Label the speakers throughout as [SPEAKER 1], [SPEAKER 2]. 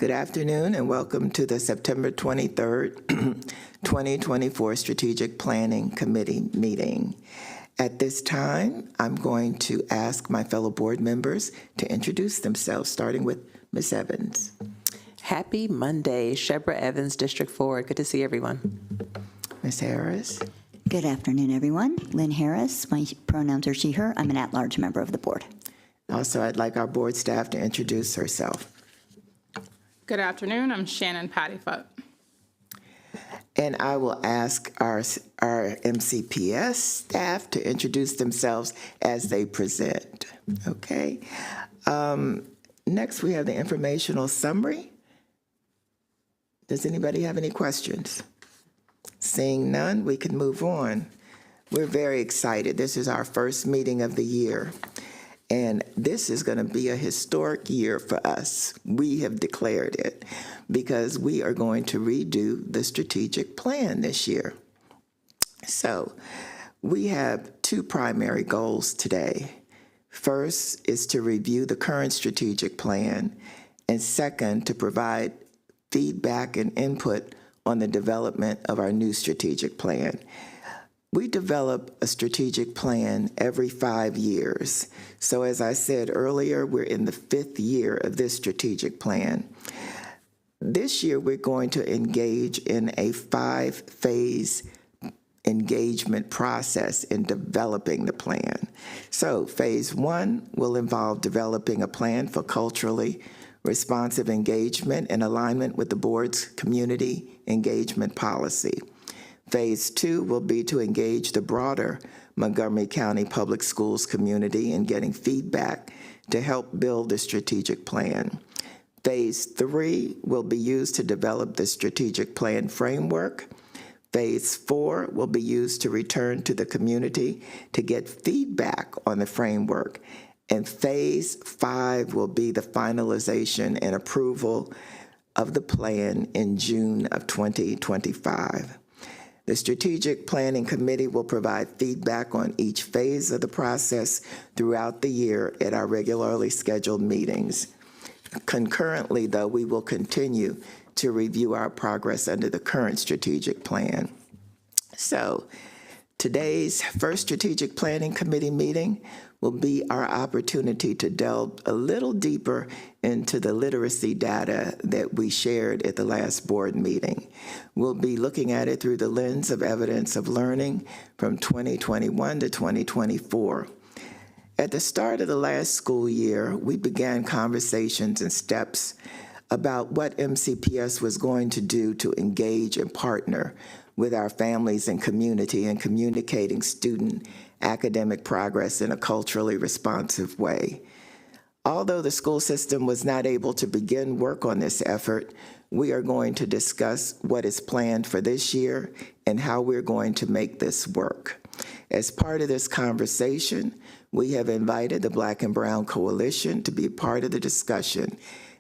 [SPEAKER 1] Good afternoon and welcome to the September 23rd, 2024 Strategic Planning Committee meeting. At this time, I'm going to ask my fellow board members to introduce themselves, starting with Ms. Evans.
[SPEAKER 2] Happy Monday, Shebra Evans, District 4. Good to see everyone.
[SPEAKER 1] Ms. Harris.
[SPEAKER 3] Good afternoon, everyone. Lynn Harris, my pronouns are she, her. I'm an at-large member of the board.
[SPEAKER 1] Also, I'd like our board staff to introduce herself.
[SPEAKER 4] Good afternoon, I'm Shannon Pattyfoot.
[SPEAKER 1] And I will ask our MCPS staff to introduce themselves as they present. Okay. Next, we have the informational summary. Does anybody have any questions? Seeing none, we can move on. We're very excited. This is our first meeting of the year. And this is going to be a historic year for us. We have declared it because we are going to redo the strategic plan this year. So we have two primary goals today. First is to review the current strategic plan, and second, to provide feedback and input on the development of our new strategic plan. We develop a strategic plan every 5 years. So as I said earlier, we're in the 5th year of this strategic plan. This year, we're going to engage in a 5-phase engagement process in developing the plan. So phase 1 will involve developing a plan for culturally responsive engagement in alignment with the board's community engagement policy. Phase 2 will be to engage the broader Montgomery County Public Schools community in getting feedback to help build the strategic plan. Phase 3 will be used to develop the strategic plan framework. Phase 4 will be used to return to the community to get feedback on the framework. And phase 5 will be the finalization and approval of the plan in June of 2025. The Strategic Planning Committee will provide feedback on each phase of the process throughout the year at our regularly scheduled meetings. Concurrently, though, we will continue to review our progress under the current strategic plan. So, today's first Strategic Planning Committee meeting will be our opportunity to delve a little deeper into the literacy data that we shared at the last board meeting. We'll be looking at it through the lens of evidence of learning from 2021 to 2024. At the start of the last school year, we began conversations and steps about what MCPS was going to do to engage and partner with our families and community in communicating student academic progress in a culturally responsive way. Although the school system was not able to begin work on this effort, we are going to discuss what is planned for this year and how we're going to make this work. As part of this conversation, we have invited the Black and Brown Coalition to be part of the discussion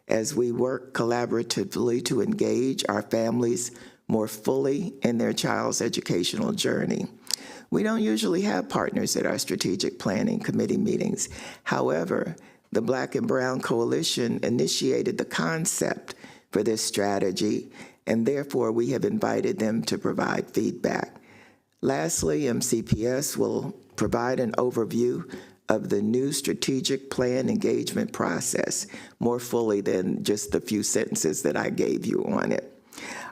[SPEAKER 1] as we work collaboratively to engage our families more fully in their child's educational journey. We don't usually have partners at our Strategic Planning Committee meetings. However, the Black and Brown Coalition initiated the concept for this strategy, and therefore we have invited them to provide feedback. Lastly, MCPS will provide an overview of the new strategic plan engagement process more fully than just the few sentences that I gave you on it.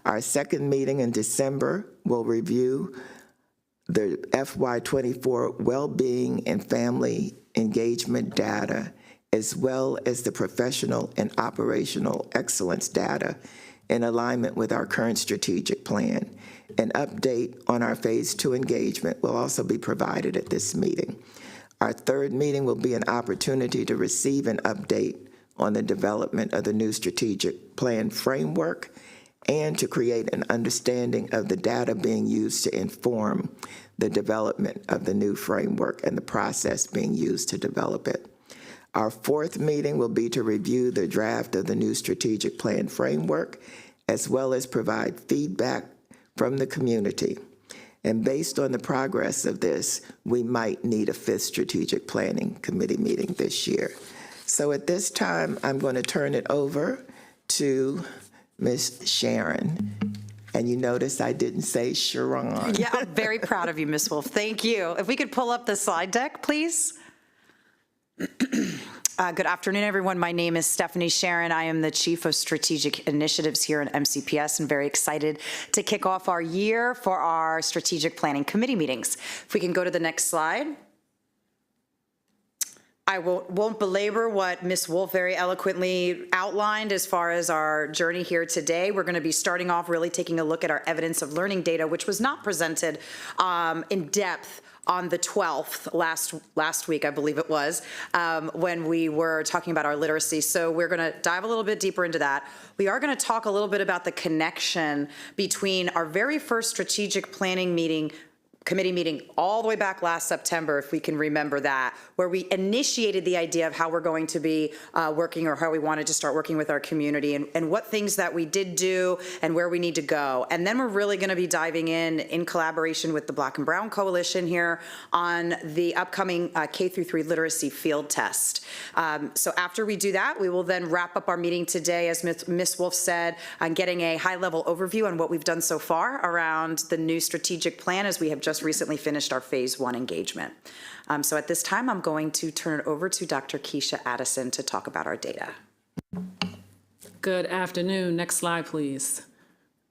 [SPEAKER 1] Our second meeting in December will review the FY24 well-being and family engagement data, as well as the professional and operational excellence data in alignment with our current strategic plan. An update on our phase 2 engagement will also be provided at this meeting. Our third meeting will be an opportunity to receive an update on the development of the new strategic plan framework and to create an understanding of the data being used to inform the development of the new framework and the process being used to develop it. Our fourth meeting will be to review the draft of the new strategic plan framework, as well as provide feedback from the community. And based on the progress of this, we might need a 5th Strategic Planning Committee meeting this year. So at this time, I'm going to turn it over to Miss Sharon. And you notice I didn't say Sharon.
[SPEAKER 5] Yeah, I'm very proud of you, Ms. Wolf. Thank you. If we could pull up the slide deck, please. Good afternoon, everyone. My name is Stephanie Sharon. I am the Chief of Strategic Initiatives here at MCPS and very excited to kick off our year for our Strategic Planning Committee meetings. If we can go to the next slide. I won't belabor what Ms. Wolf very eloquently outlined as far as our journey here today. We're going to be starting off really taking a look at our evidence of learning data, which was not presented in depth on the 12th last week, I believe it was, when we were talking about our literacy. So we're going to dive a little bit deeper into that. We are going to talk a little bit about the connection between our very first strategic planning committee meeting all the way back last September, if we can remember that, where we initiated the idea of how we're going to be working, or how we wanted to start working with our community, and what things that we did do and where we need to go. And then we're really going to be diving in collaboration with the Black and Brown Coalition here on the upcoming K-3 literacy field test. So after we do that, we will then wrap up our meeting today, as Ms. Wolf said, on getting a high-level overview on what we've done so far around the new strategic plan, as we have just recently finished our phase 1 engagement. So at this time, I'm going to turn it over to Dr. Keisha Addison to talk about our data.
[SPEAKER 6] Good afternoon. Next slide, please.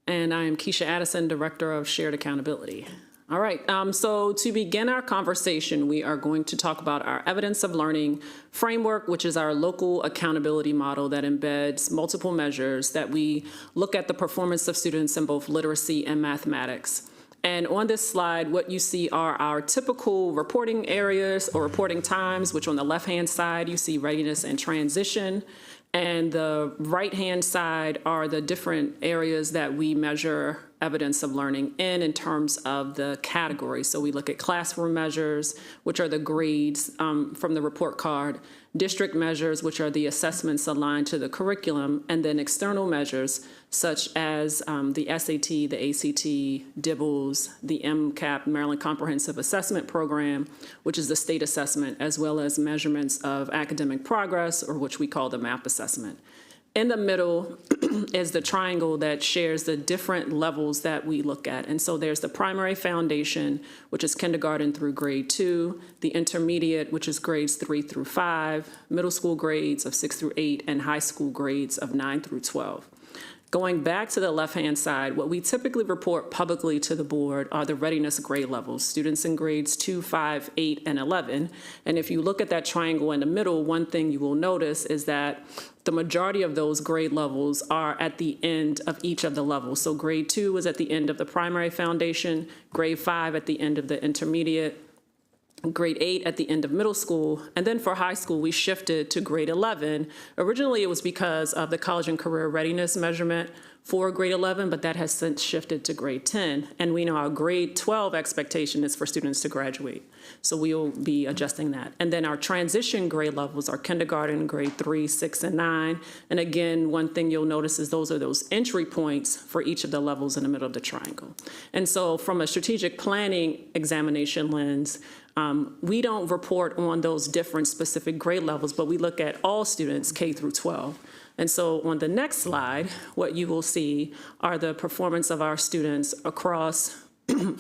[SPEAKER 6] And I am Keisha Addison, Director of Shared Accountability. All right, so to begin our conversation, we are going to talk about our evidence of learning framework, which is our local accountability model that embeds multiple measures that we look at the performance of students in both literacy and mathematics. And on this slide, what you see are our typical reporting areas or reporting times, which on the left-hand side, you see readiness and transition. And the right-hand side are the different areas that we measure evidence of learning in terms of the categories. So we look at classroom measures, which are the grades from the report card, district measures, which are the assessments aligned to the curriculum, and then external measures such as the SAT, the ACT, DIBELS, the MCAP, Maryland Comprehensive Assessment Program, which is the state assessment, as well as measurements of academic progress, or which we call the MAP assessment. In the middle is the triangle that shares the different levels that we look at. And so there's the primary foundation, which is kindergarten through grade 2, the intermediate, which is grades 3 through 5, middle school grades of 6 through 8, and high school grades of 9 through 12. Going back to the left-hand side, what we typically report publicly to the board are the readiness grade levels, students in grades 2, 5, 8, and 11. And if you look at that triangle in the middle, one thing you will notice is that the majority of those grade levels are at the end of each of the levels. So grade 2 is at the end of the primary foundation, grade 5 at the end of the intermediate, grade 8 at the end of middle school, and then for high school, we shifted to grade 11. Originally, it was because of the college and career readiness measurement for grade 11, but that has since shifted to grade 10. And we know our grade 12 expectation is for students to graduate. So we will be adjusting that. And then our transition grade levels are kindergarten, grade 3, 6, and 9. And again, one thing you'll notice is those are those entry points for each of the levels in the middle of the triangle. And so from a strategic planning examination lens, we don't report on those different specific grade levels, but we look at all students K through 12. And so on the next slide, what you will see are the performance of our students across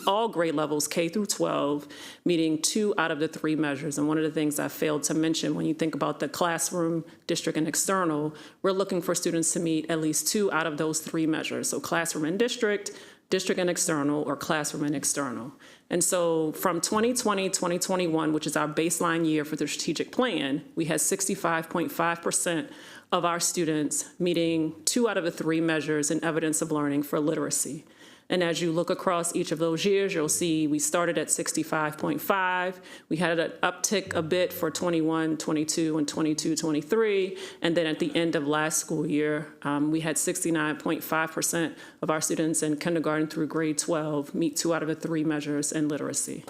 [SPEAKER 6] all grade levels, K through 12, meeting 2 out of the 3 measures. And one of the things I failed to mention when you think about the classroom, district, and external, we're looking for students to meet at least 2 out of those 3 measures. So classroom and district, district and external, or classroom and external. And so from 2020, 2021, which is our baseline year for the strategic plan, we had 65.5% of our students meeting 2 out of the 3 measures in evidence of learning for literacy. And as you look across each of those years, you'll see we started at 65.5. We had an uptick a bit for 21, 22, and 22, 23. And then at the end of last school year, we had 69.5% of our students in kindergarten through grade 12 meet 2 out of the 3 measures in literacy.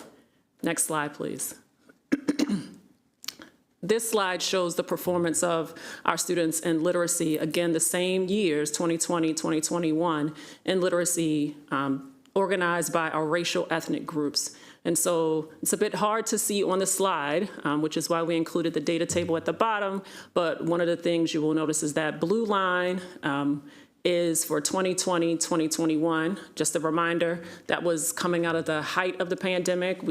[SPEAKER 6] Next slide, please. This slide shows the performance of our students in literacy, again, the same years, 2020, 2021, in literacy organized by our racial ethnic groups. And so it's a bit hard to see on the slide, which is why we included the data table at the bottom. But one of the things you will notice is that blue line is for 2020, 2021. Just a reminder, that was coming out of the height of the pandemic.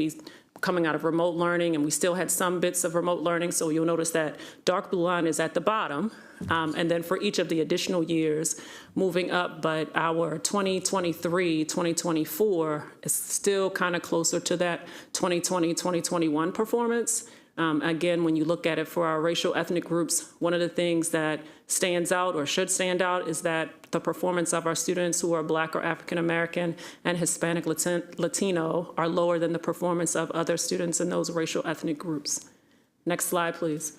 [SPEAKER 6] Coming out of remote learning, and we still had some bits of remote learning, so you'll notice that dark blue line is at the bottom. And then for each of the additional years, moving up, but our 2023, 2024 is still kind of closer to that 2020, 2021 performance. Again, when you look at it for our racial ethnic groups, one of the things that stands out or should stand out is that the performance of our students who are Black or African American and Hispanic Latino are lower than the performance of other students in those racial ethnic groups. Next slide, please.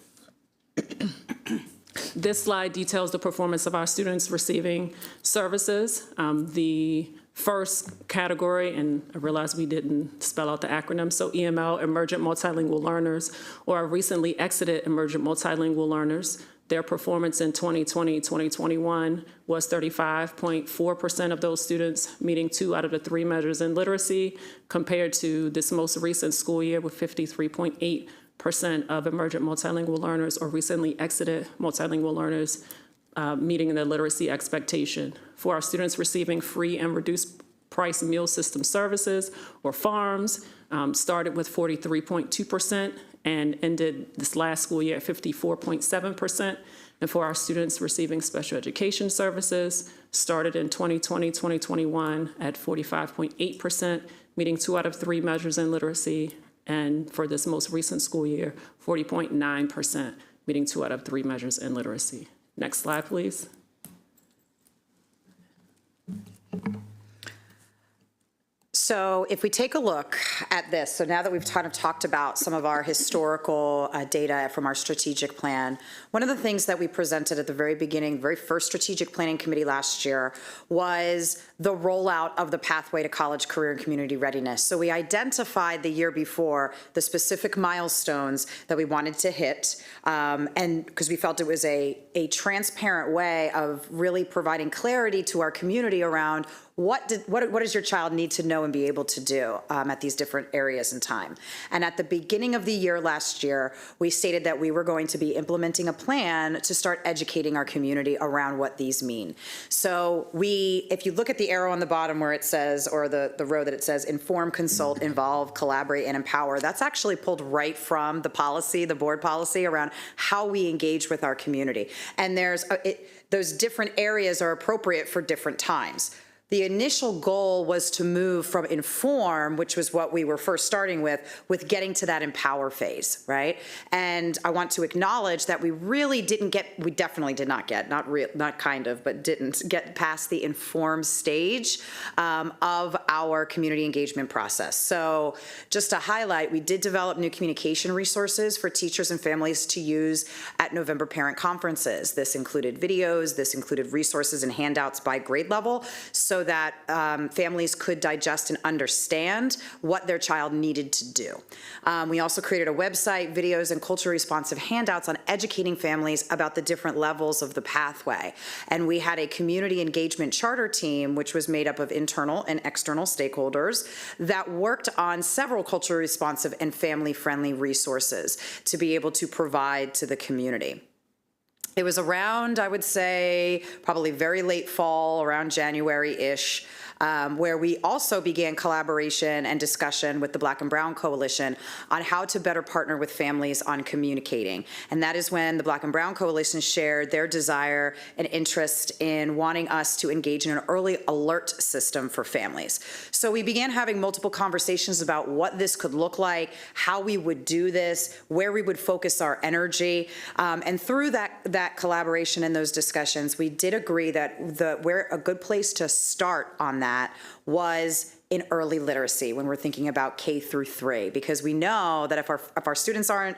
[SPEAKER 6] This slide details the performance of our students receiving services. The first category, and I realize we didn't spell out the acronym, so EML, Emergent Multilingual Learners, or our recently exited Emergent Multilingual Learners. Their performance in 2020, 2021 was 35.4% of those students meeting 2 out of the 3 measures in literacy, compared to this most recent school year with 53.8% of emergent multilingual learners or recently exited multilingual learners meeting the literacy expectation. For our students receiving free and reduced price meal system services, or FARMS, started with 43.2% and ended this last school year at 54.7%. And for our students receiving special education services, started in 2020, 2021 at 45.8%, meeting 2 out of 3 measures in literacy. And for this most recent school year, 40.9%, meeting 2 out of 3 measures in literacy. Next slide, please.
[SPEAKER 5] So if we take a look at this, so now that we've kind of talked about some of our historical data from our strategic plan, one of the things that we presented at the very beginning, very first strategic planning committee last year, was the rollout of the pathway to college, career, and community readiness. So we identified the year before the specific milestones that we wanted to hit, and because we felt it was a transparent way of really providing clarity to our community around what does your child need to know and be able to do at these different areas in time. And at the beginning of the year last year, we stated that we were going to be implementing a plan to start educating our community around what these mean. So if you look at the arrow on the bottom where it says, or the row that it says, inform, consult, involve, collaborate, and empower, that's actually pulled right from the policy, the board policy around how we engage with our community. And those different areas are appropriate for different times. The initial goal was to move from inform, which was what we were first starting with getting to that empower phase, right? And I want to acknowledge that we definitely did not get, but didn't get past the inform stage of our community engagement process. So just to highlight, we did develop new communication resources for teachers and families to use at November parent conferences. This included videos, this included resources and handouts by grade level, so that families could digest and understand what their child needed to do. We also created a website, videos, and culturally responsive handouts on educating families about the different levels of the pathway. And we had a community engagement charter team, which was made up of internal and external stakeholders, that worked on several culturally responsive and family-friendly resources to be able to provide to the community. It was around, I would say, probably very late fall, around January-ish, where we also began collaboration and discussion with the Black and Brown Coalition on how to better partner with families on communicating. And that is when the Black and Brown Coalition shared their desire and interest in wanting us to engage in an early alert system for families. So we began having multiple conversations about what this could look like, how we would do this, where we would focus our energy. And through that collaboration and those discussions, we did agree that where a good place to start on that was in early literacy when we're thinking about K through 3, because we know that if our students aren't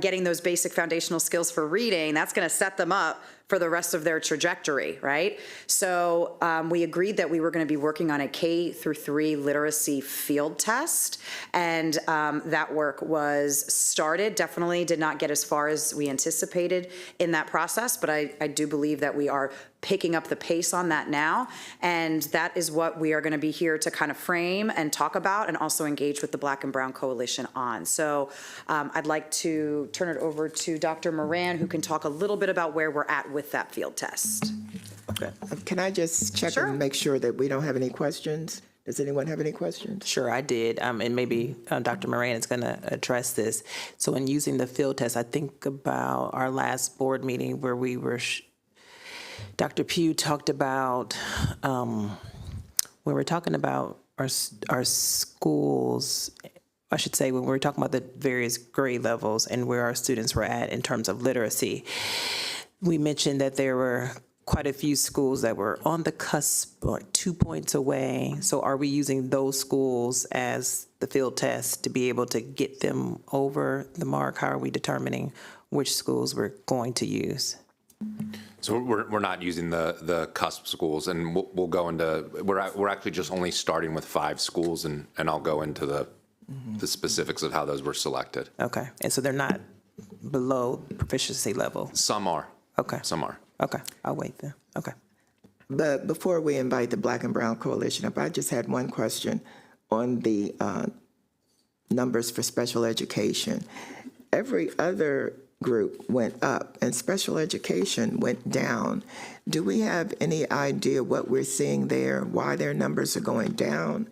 [SPEAKER 5] getting those basic foundational skills for reading, that's going to set them up for the rest of their trajectory, right? So we agreed that we were going to be working on a K-3 literacy field test, and that work was started. Definitely did not get as far as we anticipated in that process, but I do believe that we are picking up the pace on that now, and that is what we are going to be here to kind of frame and talk about, and also engage with the Black and Brown Coalition on. So I'd like to turn it over to Dr. Moran, who can talk a little bit about where we're at with that field test.
[SPEAKER 2] Okay.
[SPEAKER 1] Can I just check
[SPEAKER 5] Sure.
[SPEAKER 1] and make sure that we don't have any questions? Does anyone have any questions?
[SPEAKER 2] Sure, I did, and maybe Dr. Moran is going to address this. So in using the field test, I think about our last board meeting where we were, Dr. Pugh talked about, when we're talking about our schools, I should say, when we're talking about the various grade levels and where our students were at in terms of literacy, we mentioned that there were quite a few schools that were on the cusp, like 2 points away. So are we using those schools as the field test to be able to get them over the mark? How are we determining which schools we're going to use?
[SPEAKER 7] So we're not using the cusp schools, and we'll go into, we're actually just only starting with 5 schools, and I'll go into the specifics of how those were selected.
[SPEAKER 2] Okay, and so they're not below proficiency level?
[SPEAKER 7] Some are.
[SPEAKER 2] Okay.
[SPEAKER 7] Some are.
[SPEAKER 2] Okay, I'll wait then. Okay.
[SPEAKER 1] But before we invite the Black and Brown Coalition up, I just had one question on the numbers for special education. Every other group went up and special education went down. Do we have any idea what we're seeing there, why their numbers are going down,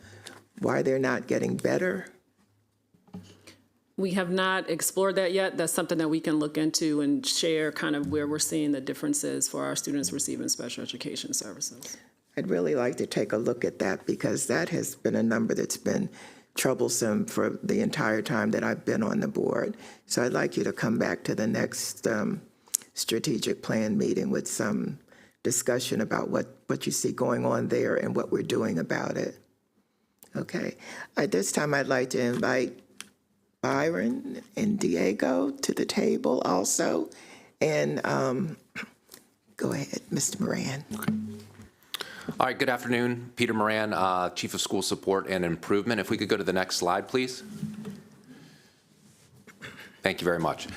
[SPEAKER 1] why they're not getting better?
[SPEAKER 6] We have not explored that yet. That's something that we can look into and share kind of where we're seeing the differences for our students receiving special education services.
[SPEAKER 1] I'd really like to take a look at that because that has been a number that's been troublesome for the entire time that I've been on the board. So I'd like you to come back to the next strategic plan meeting with some discussion about what you see going on there and what we're doing about it. Okay. At this time, I'd like to invite Byron and Diego to the table also. And go ahead, Mr. Moran.
[SPEAKER 7] All right, good afternoon. Peter Moran, Chief of School Support and Improvement. If we could go to the next slide, please. Thank you very much.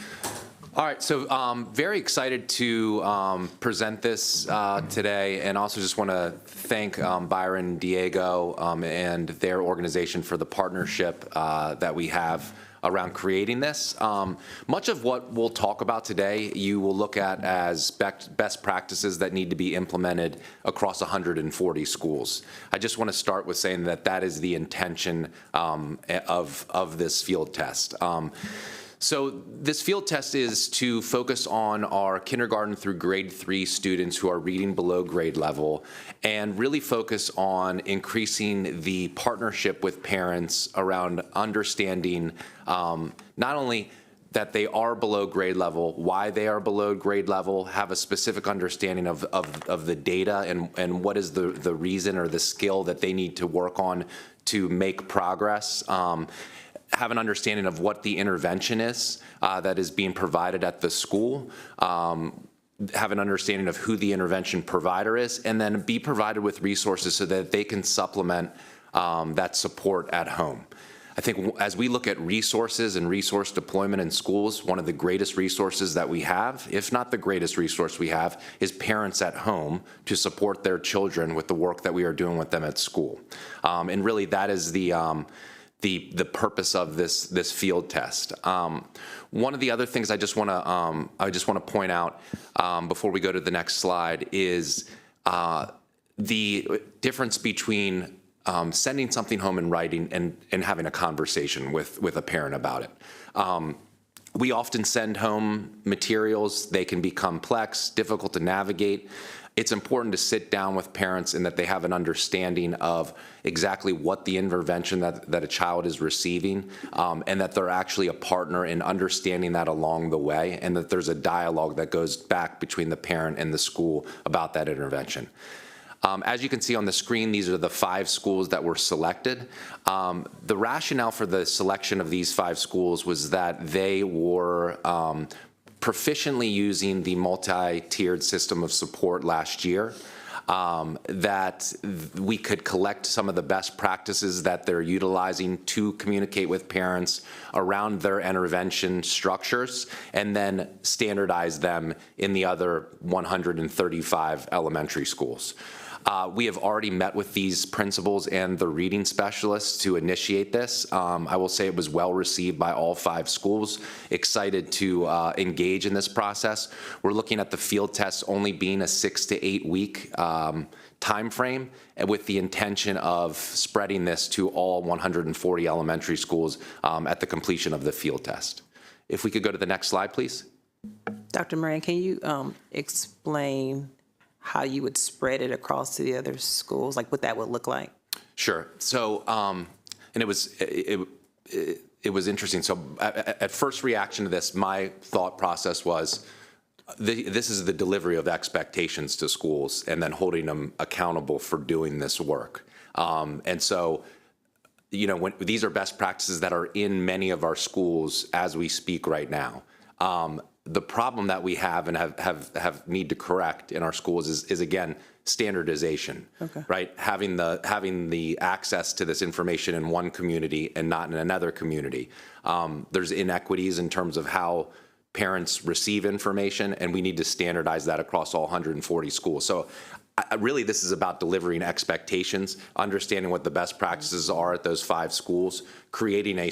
[SPEAKER 7] All right, so very excited to present this today, and also just want to thank Byron, Diego, and their organization for the partnership that we have around creating this. Much of what we'll talk about today, you will look at as best practices that need to be implemented across 140 schools. I just want to start with saying that that is the intention of this field test. So this field test is to focus on our kindergarten through grade 3 students who are reading below grade level and really focus on increasing the partnership with parents around understanding not only that they are below grade level, why they are below grade level, have a specific understanding of the data and what is the reason or the skill that they need to work on to make progress. Have an understanding of what the intervention is that is being provided at the school, have an understanding of who the intervention provider is, and then be provided with resources so that they can supplement that support at home. I think as we look at resources and resource deployment in schools, one of the greatest resources that we have, if not the greatest resource we have, is parents at home to support their children with the work that we are doing with them at school. And really that is the purpose of this field test. One of the other things I just want to point out before we go to the next slide is the difference between sending something home in writing and having a conversation with a parent about it. We often send home materials. They can be complex, difficult to navigate. It's important to sit down with parents and that they have an understanding of exactly what the intervention that a child is receiving, and that they're actually a partner in understanding that along the way, and that there's a dialogue that goes back between the parent and the school about that intervention. As you can see on the screen, these are the 5 schools that were selected. The rationale for the selection of these 5 schools was that they were proficiently using the multi-tiered system of support last year, that we could collect some of the best practices that they're utilizing to communicate with parents around their intervention structures, and then standardize them in the other 135 elementary schools. We have already met with these principals and the reading specialists to initiate this. I will say it was well received by all 5 schools, excited to engage in this process. We're looking at the field tests only being a 6 to 8 week time frame, and with the intention of spreading this to all 140 elementary schools at the completion of the field test. If we could go to the next slide, please.
[SPEAKER 2] Dr. Moran, can you explain how you would spread it across to the other schools, like what that would look like?
[SPEAKER 7] Sure. So, and it was interesting. So, at first reaction to this, my thought process was, this is the delivery of expectations to schools, and then holding them accountable for doing this work. And so, when these are best practices that are in many of our schools as we speak right now. The problem that we have and have need to correct in our schools is again, standardization, right? Having the access to this information in one community and not in another community. There's inequities in terms of how parents receive information, and we need to standardize that across all 140 schools. So really, this is about delivering expectations, understanding what the best practices are at those 5 schools, creating a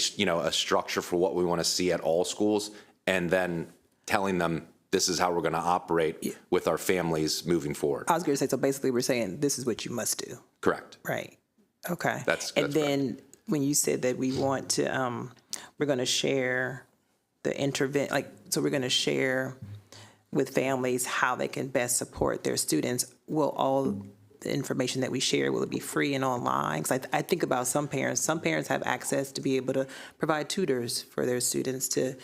[SPEAKER 7] structure for what we want to see at all schools, and then telling them this is how we're going to operate with our families moving forward.
[SPEAKER 2] I was going to say, so basically we're saying this is what you must do.
[SPEAKER 7] Correct.
[SPEAKER 2] Right. Okay.
[SPEAKER 7] That's
[SPEAKER 2] and then when you said that we want to, we're going to share the so we're going to share with families how they can best support their students. Will all the information that we share, will it be free and online? Because I think about some parents have access to be able to provide tutors for their students to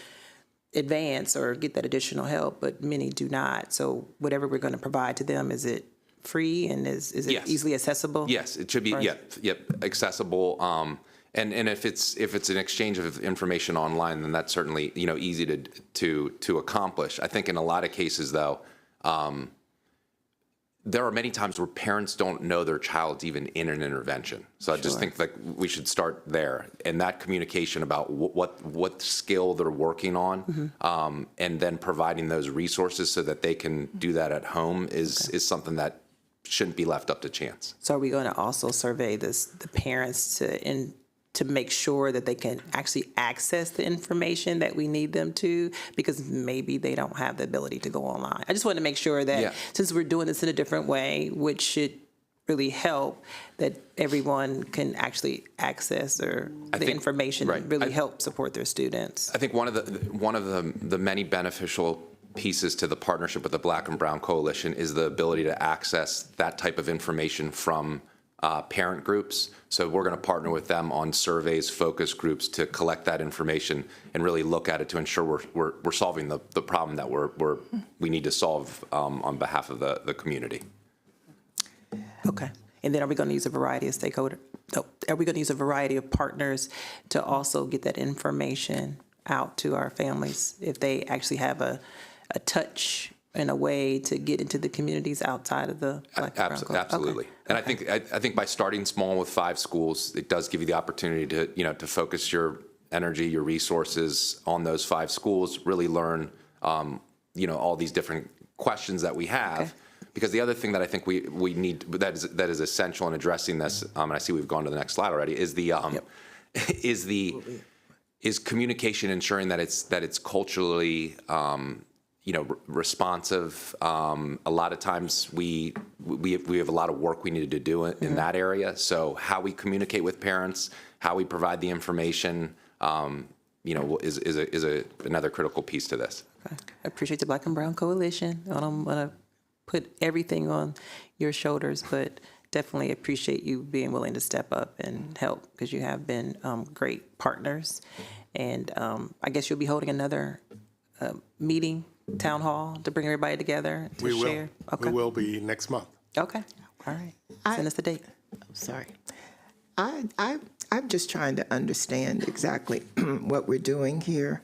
[SPEAKER 2] advance or get that additional help, but many do not. So whatever we're going to provide to them, is it free and is it
[SPEAKER 7] Yes.
[SPEAKER 2] easily accessible?
[SPEAKER 7] Yes, it should be. Accessible. And if it's an exchange of information online, then that's certainly easy to accomplish. I think in a lot of cases, though, there are many times where parents don't know their child's even in an intervention. So I just think we should start there, and that communication about what skill they're working on, and then providing those resources so that they can do that at home is something that shouldn't be left up to chance.
[SPEAKER 2] So are we going to also survey the parents to make sure that they can actually access the information that we need them to, because maybe they don't have the ability to go online? I just want to make sure that since we're doing this in a different way, which should really help, that everyone can actually access the information and really help support their students.
[SPEAKER 7] I think one of the many beneficial pieces to the partnership with the Black and Brown Coalition is the ability to access that type of information from parent groups. So we're going to partner with them on surveys, focus groups to collect that information and really look at it to ensure we're solving the problem that we need to solve on behalf of the community.
[SPEAKER 2] Okay. And then are we going to use a variety of stakeholders? Are we going to use a variety of partners to also get that information out to our families if they actually have a touch and a way to get into the communities outside of the Black and Brown Coalition?
[SPEAKER 7] Absolutely. Okay. And I think by starting small with 5 schools, it does give you the opportunity to focus your energy, your resources on those 5 schools, really learn all these different questions that we have. Okay. Because the other thing that I think we need that is essential in addressing this, and I see we've gone to the next slide already, is is communication, ensuring that it's culturally responsive. A lot of times we have a lot of work we need to do in that area. So how we communicate with parents, how we provide the information, is another critical piece to this.
[SPEAKER 2] Okay. I appreciate the Black and Brown Coalition. I don't want to put everything on your shoulders, but definitely appreciate you being willing to step up and help, because you have been great partners. And I guess you'll be holding another meeting, town hall, to bring everybody together to share? Okay.
[SPEAKER 8] We will be next month.
[SPEAKER 2] Okay. All right. Send us the date.
[SPEAKER 1] Sorry. I'm just trying to understand exactly what we're doing here.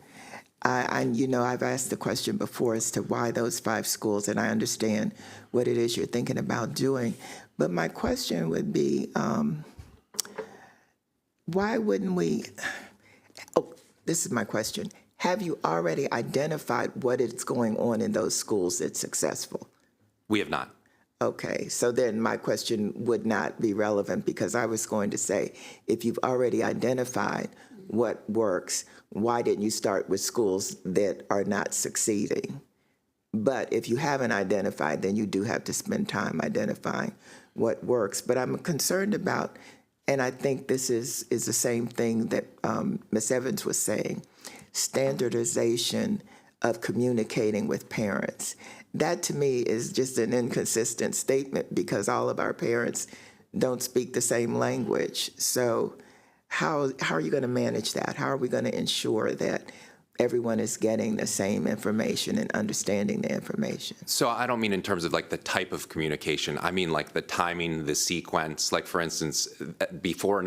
[SPEAKER 1] I've asked the question before as to why those 5 schools, and I understand what it is you're thinking about doing. But my question would be, why wouldn't we, this is my question. Have you already identified what is going on in those schools that's successful?
[SPEAKER 7] We have not.
[SPEAKER 1] Okay, so then my question would not be relevant, because I was going to say, if you've already identified what works, why didn't you start with schools that are not succeeding? But if you haven't identified, then you do have to spend time identifying what works. But I'm concerned about, and I think this is the same thing that Ms. Evans was saying, standardization of communicating with parents. That to me is just an inconsistent statement, because all of our parents don't speak the same language. So how are you going to manage that? How are we going to ensure that everyone is getting the same information and understanding the information?
[SPEAKER 7] So I don't mean in terms of like the type of communication. I mean like the timing, the sequence. Like, for instance, before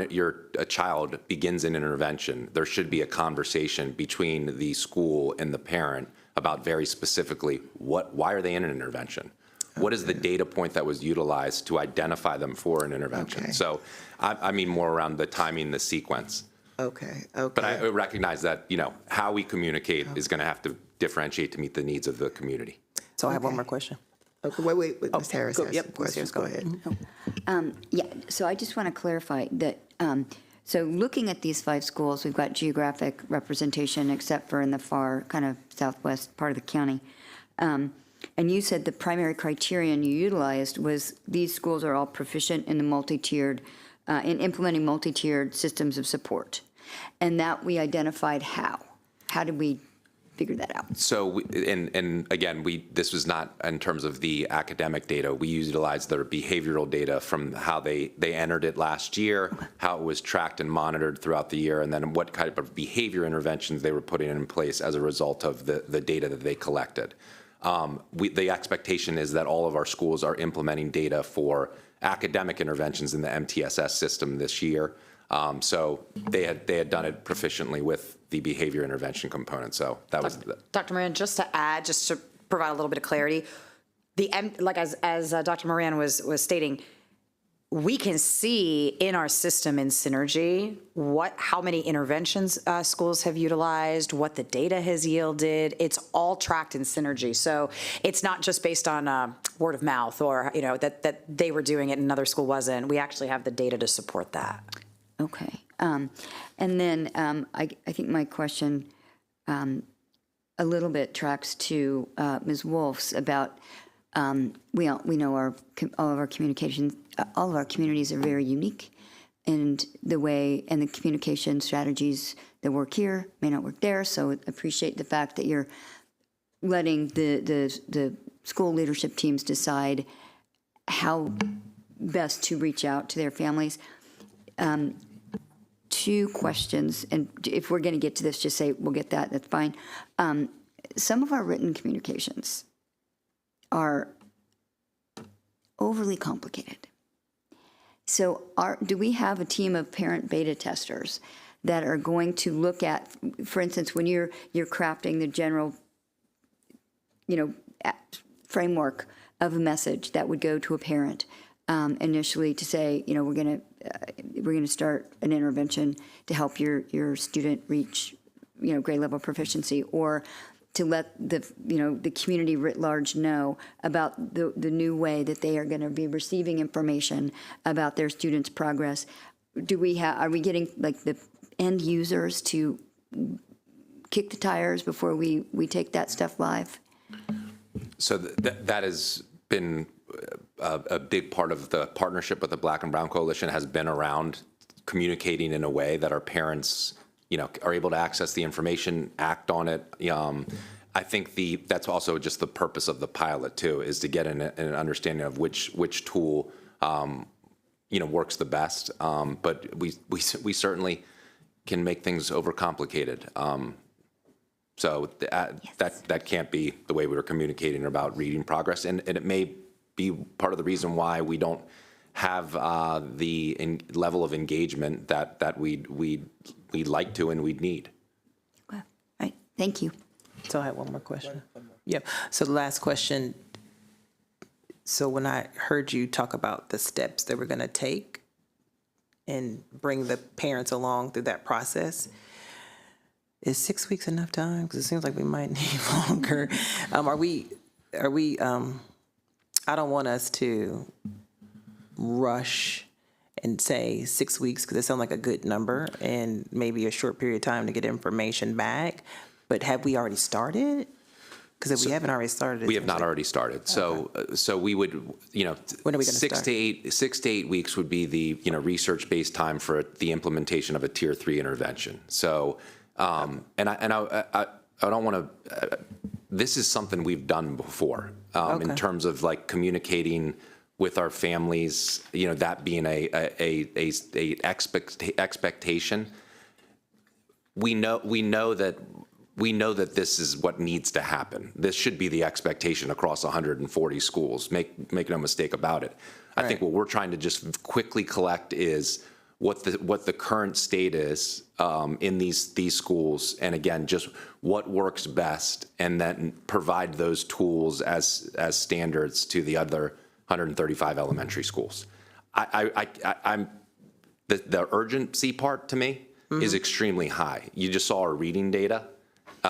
[SPEAKER 7] a child begins an intervention, there should be a conversation between the school and the parent about very specifically why are they in an intervention? What is the data point that was utilized to identify them for an intervention?
[SPEAKER 1] Okay.
[SPEAKER 7] So I mean more around the timing, the sequence.
[SPEAKER 1] Okay.
[SPEAKER 7] But I recognize that, how we communicate is going to have to differentiate to meet the needs of the community.
[SPEAKER 2] So I have one more question.
[SPEAKER 1] Okay, wait, Ms. Harris has some
[SPEAKER 2] Ms.
[SPEAKER 1] questions.
[SPEAKER 2] Harris,
[SPEAKER 1] Go
[SPEAKER 2] go.
[SPEAKER 1] ahead.
[SPEAKER 3] Yeah, so I just want to clarify that, so looking at these 5 schools, we've got geographic representation except for in the far kind of southwest part of the county. And you said the primary criterion you utilized was these schools are all proficient in the multi-tiered, in implementing multi-tiered systems of support. And that we identified how. How did we figure that out?
[SPEAKER 7] So, and again, this was not in terms of the academic data. We utilized their behavioral data from how they entered it last year, how it was tracked and monitored throughout the year, and then what kind of behavior interventions they were putting in place as a result of the data that they collected. The expectation is that all of our schools are implementing data for academic interventions in the MTSS system this year. So they had done it proficiently with the behavior intervention component. So that was
[SPEAKER 5] Dr. Moran, just to add, just to provide a little bit of clarity, as Dr. Moran was stating, we can see in our system in Synergy how many interventions schools have utilized, what the data has yielded. It's all tracked in Synergy. So it's not just based on word of mouth or that they were doing it and another school wasn't. We actually have the data to support that.
[SPEAKER 3] Okay. And then I think my question a little bit tracks to Ms. Wolf's about we know all of our communications, all of our communities are very unique, and the way and the communication strategies that work here may not work there. So appreciate the fact that you're letting the school leadership teams decide how best to reach out to their families. 2 questions, and if we're going to get to this, just say we'll get that. That's fine. Some of our written communications are overly complicated. So do we have a team of parent beta testers that are going to look at, for instance, when you're crafting the general, framework of a message that would go to a parent initially to say, we're going to start an intervention to help your student reach, grade level proficiency, or to let the community writ large know about the new way that they are going to be receiving information about their students' progress. Are we getting like the end users to kick the tires before we take that stuff live?
[SPEAKER 7] So that has been a big part of the partnership with the Black and Brown Coalition, has been around communicating in a way that our parents are able to access the information, act on it. I think that's also just the purpose of the pilot too, is to get an understanding of which tool works the best. But we certainly can make things overcomplicated. So that can't be the way we were communicating about reading progress, and it may be part of the reason why we don't have the level of engagement that we'd like to and we'd need.
[SPEAKER 3] Okay. All right. Thank you.
[SPEAKER 2] So I have one more question. Yeah, so the last question, so when I heard you talk about the steps that we're gonna take and bring the parents along through that process, is 6 weeks enough time? Because it seems like we might need longer. Are we, I don't want us to rush and say 6 weeks, because it sounds like a good number and maybe a short period of time to get information back. But have we already started? Because if we haven't already started.
[SPEAKER 7] We have not already started. So, so we would,
[SPEAKER 2] When are we gonna start?
[SPEAKER 7] 6 to 8 weeks would be the, research-based time for the implementation of a Tier 3 intervention. So, and I don't want to, this is something we've done before, in terms of like communicating with our families, that being a expectation. We know that this is what needs to happen. This should be the expectation across 140 schools. Make no mistake about it. I think what we're trying to just quickly collect is what the current state is in these schools, and again, just what works best, and then provide those tools as standards to the other 135 elementary schools. I'm the urgency part to me is extremely high. You just saw our reading data.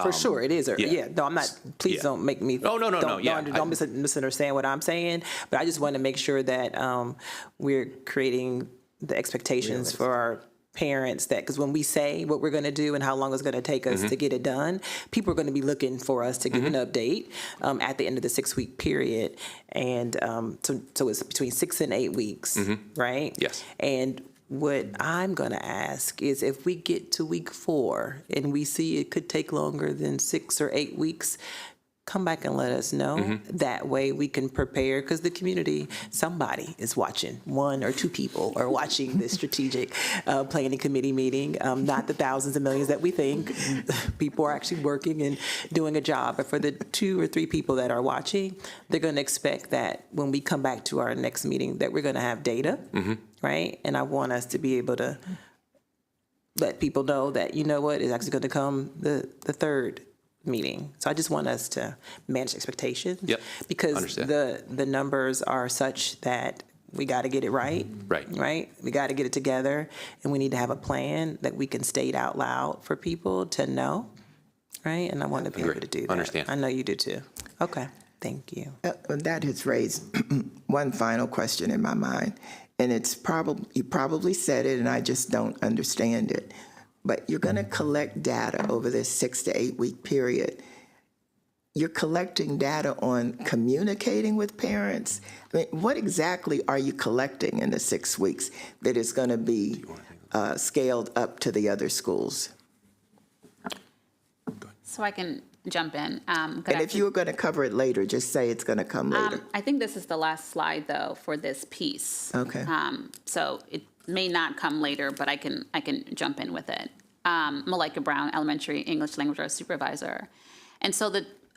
[SPEAKER 2] For sure, it is.
[SPEAKER 7] yeah.
[SPEAKER 2] No, I'm not, please don't make me.
[SPEAKER 7] Oh, no.
[SPEAKER 2] Don't misunderstand what I'm saying, but I just want to make sure that we're creating the expectations for our parents, that, because when we say what we're going to do and how long it's going to take us to get it done, people are going to be looking for us to give an update at the end of the 6 week period. And so it's between 6 and 8 weeks, right?
[SPEAKER 7] Yes.
[SPEAKER 2] And what I'm going to ask is, if we get to week 4 and we see it could take longer than 6 or 8 weeks, come back and let us know. That way we can prepare, because the community, somebody is watching. 1 or 2 people are watching this strategic planning committee meeting, not the thousands and millions that we think. People are actually working and doing a job. But for the 2 or 3 people that are watching, they're going to expect that when we come back to our next meeting that we're going to have data, right? And I want us to be able to let people know that, it's actually going to come the third meeting. So I just want us to manage expectations.
[SPEAKER 7] Yep.
[SPEAKER 2] Because
[SPEAKER 7] Understand.
[SPEAKER 2] the numbers are such that we got to get it right. Right. We got to get it together, and we need to have a plan that we can state out loud for people to know. Right. And I want to be able to do that.
[SPEAKER 7] Understand.
[SPEAKER 2] I know you do too. Okay. Thank you.
[SPEAKER 1] That has raised one final question in my mind, and it's you probably said it, and I just don't understand it. But you're going to collect data over this 6 to 8 week period. You're collecting data on communicating with parents. I mean, what exactly are you collecting in the 6 weeks that is going to be scaled up to the other schools?
[SPEAKER 4] So I can jump in.
[SPEAKER 1] And if you were going to cover it later, just say it's going to come later.
[SPEAKER 4] I think this is the last slide, though, for this piece.
[SPEAKER 1] Okay.
[SPEAKER 4] So it may not come later, but I can jump in with it. Malika Brown, Elementary English Language Arts Supervisor. And so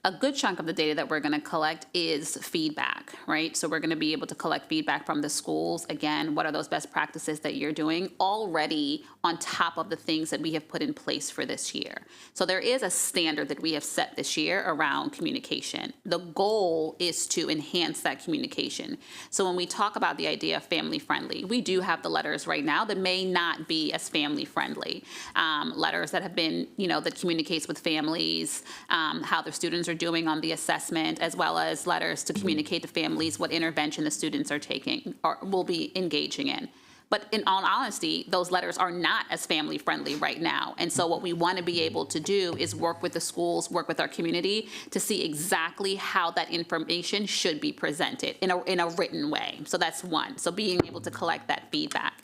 [SPEAKER 4] a good chunk of the data that we're going to collect is feedback, right? So we're going to be able to collect feedback from the schools. Again, what are those best practices that you're doing already on top of the things that we have put in place for this year? So there is a standard that we have set this year around communication. The goal is to enhance that communication. So when we talk about the idea of family friendly, we do have the letters right now that may not be as family friendly. Letters that have been, that communicates with families, how their students are doing on the assessment, as well as letters to communicate to families what intervention the students are taking or will be engaging in. But in all honesty, those letters are not as family friendly right now. And so what we want to be able to do is work with the schools, work with our community to see exactly how that information should be presented in a written way. So that's one. So being able to collect that feedback.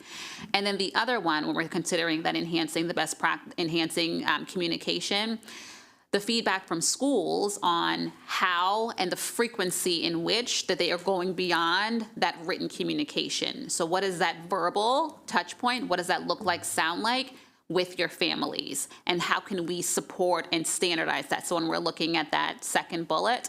[SPEAKER 4] And then the other one, when we're considering that enhancing the best practice, enhancing communication, the feedback from schools on how and the frequency in which that they are going beyond that written communication. So what is that verbal touch point? What does that look like, sound like? with your families, and how can we support and standardize that? So when we're looking at that second bullet,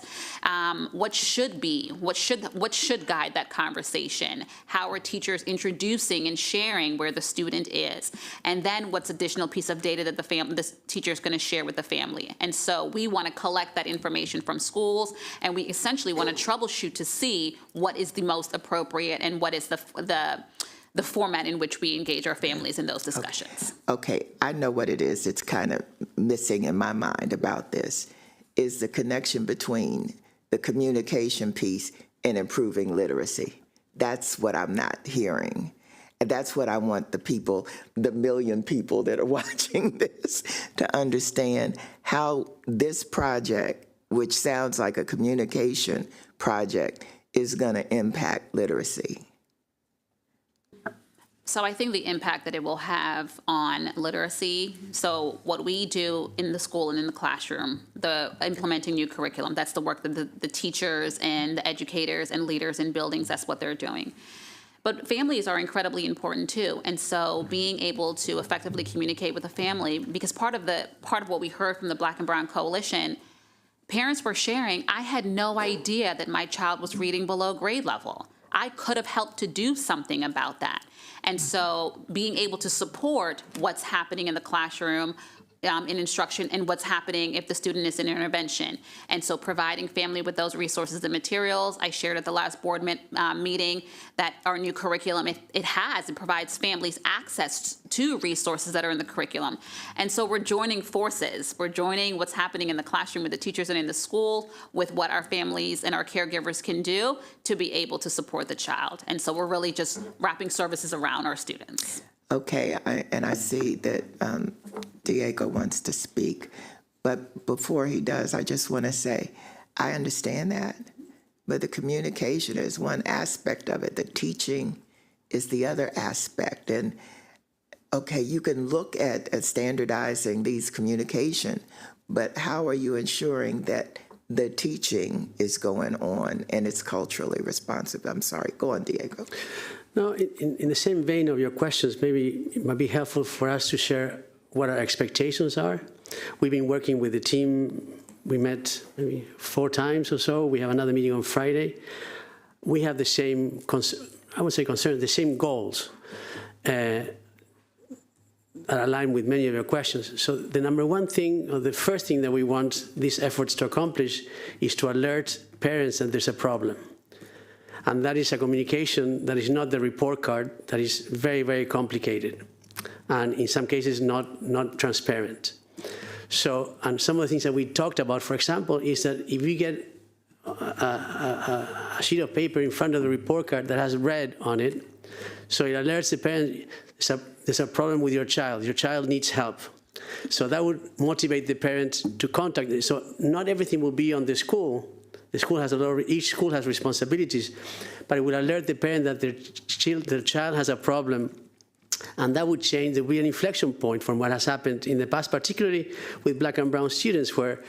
[SPEAKER 4] what should guide that conversation? How are teachers introducing and sharing where the student is? And then what's additional piece of data that the teacher is going to share with the family? And so we want to collect that information from schools, and we essentially want to troubleshoot to see what is the most appropriate and what is the format in which we engage our families in those discussions.
[SPEAKER 1] Okay, I know what it is. It's kind of missing in my mind about this, is the connection between the communication piece and improving literacy. That's what I'm not hearing. And that's what I want the people, the million people that are watching this, to understand how this project, which sounds like a communication project, is going to impact literacy.
[SPEAKER 4] So I think the impact that it will have on literacy, so what we do in the school and in the classroom, the implementing new curriculum, that's the work that the teachers and the educators and leaders in buildings, that's what they're doing. But families are incredibly important too. And so being able to effectively communicate with a family, because part of what we heard from the Black and Brown Coalition, parents were sharing, I had no idea that my child was reading below grade level. I could have helped to do something about that. And so being able to support what's happening in the classroom, in instruction, and what's happening if the student is in intervention. And so providing family with those resources and materials. I shared at the last board meeting that our new curriculum, it provides families access to resources that are in the curriculum. And so we're joining forces. We're joining what's happening in the classroom with the teachers and in the school with what our families and our caregivers can do to be able to support the child. And so we're really just wrapping services around our students.
[SPEAKER 1] Okay, I see that Diego wants to speak, but before he does, I just want to say, I understand that, but the communication is one aspect of it. The teaching is the other aspect. And okay, you can look at standardizing these communication, but how are you ensuring that the teaching is going on and it's culturally responsive? I'm sorry, go on, Diego.
[SPEAKER 8] No, in the same vein of your questions, maybe it might be helpful for us to share what our expectations are. We've been working with the team. We met maybe 4 times or so. We have another meeting on Friday. We have the same, I would say concern, the same goals that align with many of your questions. So the number one thing, or the first thing that we want these efforts to accomplish is to alert parents that there's a problem. And that is a communication that is not the report card, that is very, very complicated, and in some cases not transparent. So, and some of the things that we talked about, for example, is that if you get a sheet of paper in front of the report card that has red on it, so it alerts the parent, there's a problem with your child needs help. So that would motivate the parent to contact them. So not everything will be on the school. The school has each school has responsibilities, but it will alert the parent that their child has a problem, and that would change. There will be an inflection point from what has happened in the past, particularly with Black and Brown students, where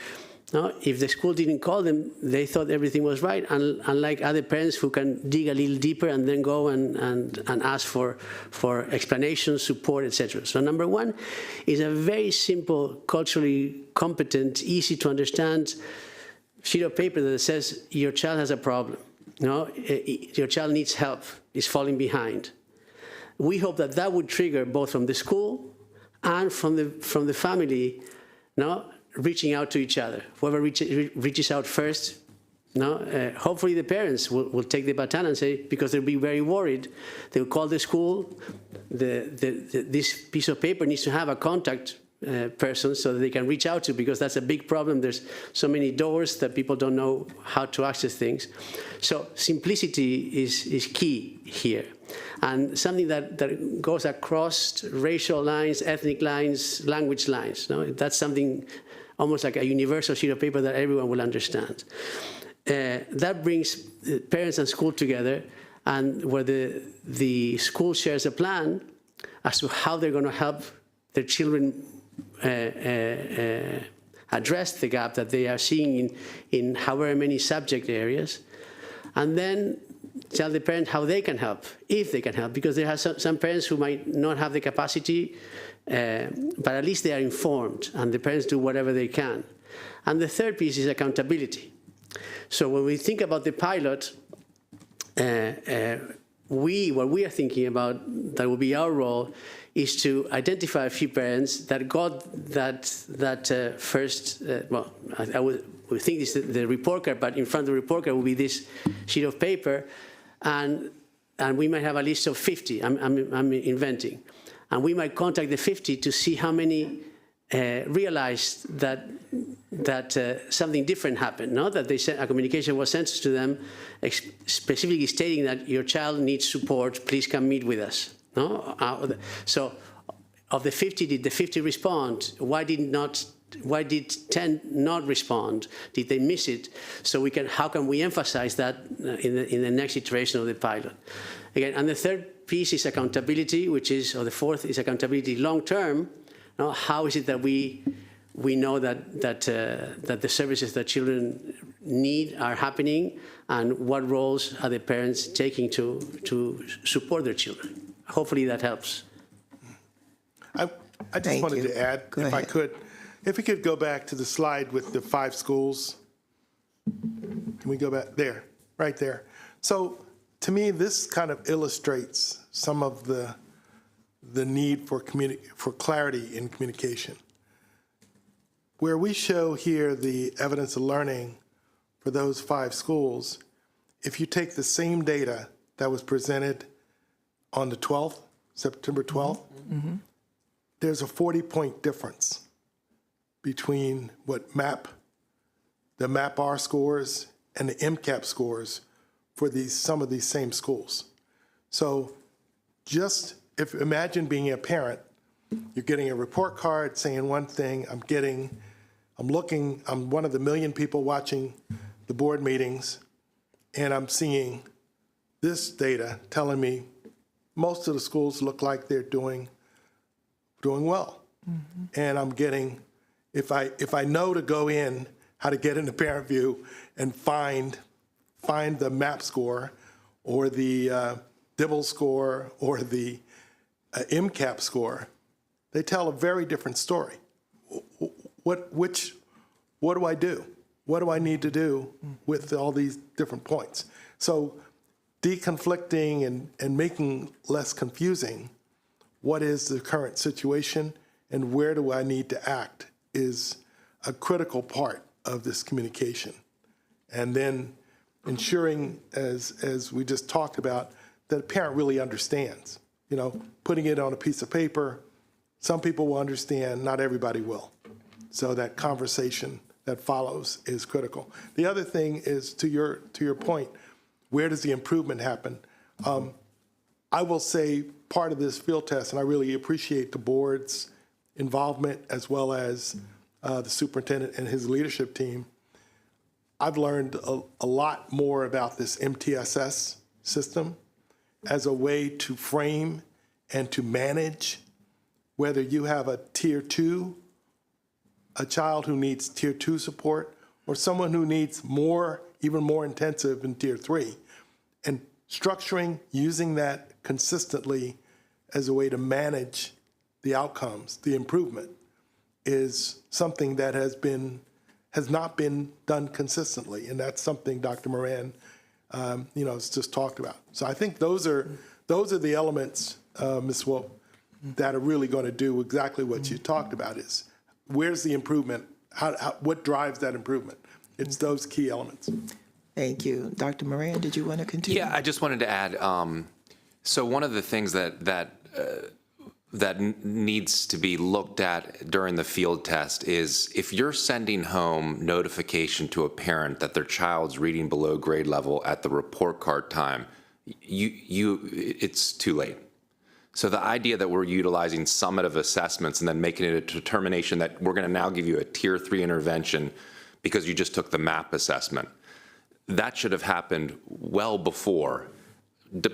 [SPEAKER 8] if the school didn't call them, they thought everything was right, and unlike other parents who can dig a little deeper and then go and ask for explanations, support, etc. So number one is a very simple, culturally competent, easy to understand sheet of paper that says your child has a problem. Your child needs help, is falling behind. We hope that would trigger both from the school and from the family, reaching out to each other. Whoever reaches out first, hopefully the parents will take the baton and say, because they'll be very worried, they'll call the school. This piece of paper needs to have a contact person so that they can reach out to, because that's a big problem. There's so many doors that people don't know how to access things. So simplicity is key here, and something that goes across racial lines, ethnic lines, language lines. That's something almost like a universal sheet of paper that everyone will understand. That brings parents and school together, and where the school shares a plan as to how they're going to help their children address the gap that they are seeing in however many subject areas. And then tell the parent how they can help, if they can help, because there are some parents who might not have the capacity, but at least they are informed, and the parents do whatever they can. And the third piece is accountability. So when we think about the pilot, what we are thinking about, that will be our role, is to identify a few parents that got that first, well, we think this is the report card, but in front of the report card will be this sheet of paper, and we might have a list of 50, I'm inventing. And we might contact the 50 to see how many realized that something different happened, no? That a communication was sent to them specifically stating that your child needs support, please come meet with us. No? So of the 50, did the 50 respond? Why did 10 not respond? Did they miss it? So how can we emphasize that in the next iteration of the pilot? Again, and the third piece is accountability, or the fourth is accountability long term. No? How is it that we know that the services that children need are happening, and what roles are the parents taking to support their children? Hopefully that helps.
[SPEAKER 9] I just
[SPEAKER 1] Thank
[SPEAKER 9] wanted
[SPEAKER 1] you.
[SPEAKER 9] to add,
[SPEAKER 1] Go
[SPEAKER 9] if I
[SPEAKER 1] ahead.
[SPEAKER 9] could, if we could go back to the slide with the 5 schools. Can we go back there, right there? So to me, this kind of illustrates some of the need for clarity in communication. Where we show here the evidence of learning for those 5 schools, if you take the same data that was presented on the 12th, September 12th, there's a 40-point difference between what the MAP-R scores and the MCAP scores for some of these same schools. So just imagine being a parent, you're getting a report card saying one thing, I'm one of the million people watching the board meetings, and I'm seeing this data telling me most of the schools look like they're doing well. And I'm getting, if I know to go in, how to get into parent view and find the MAP score or the Dibble score or the MCAP score, they tell a very different story. What do I do? What do I need to do with all these different points? So deconflicting and making less confusing what is the current situation and where do I need to act is a critical part of this communication. And then ensuring, as we just talked about, that a parent really understands. Putting it on a piece of paper, some people will understand, not everybody will. So that conversation that follows is critical. The other thing is, to your point, where does the improvement happen? I will say part of this field test, and I really appreciate the board's involvement as well as the superintendent and his leadership team. I've learned a lot more about this MTSS system as a way to frame and to manage whether you have a tier 2, a child who needs tier 2 support, or someone who needs even more intensive in tier 3. And structuring, using that consistently as a way to manage the outcomes, the improvement, is something that has not been done consistently. And that's something Dr. Moran has just talked about. So I think those are the elements, Ms. Wolf, that are really going to do exactly what you talked about is, where's the improvement? What drives that improvement? It's those key elements.
[SPEAKER 1] Thank you. Dr. Moran, did you want to continue?
[SPEAKER 7] Yeah, I just wanted to add, so one of the things that needs to be looked at during the field test is if you're sending home notification to a parent that their child's reading below grade level at the report card time, it's too late. So the idea that we're utilizing summative assessments and then making it a determination that we're going to now give you a tier 3 intervention because you just took the MAP assessment, that should have happened well before,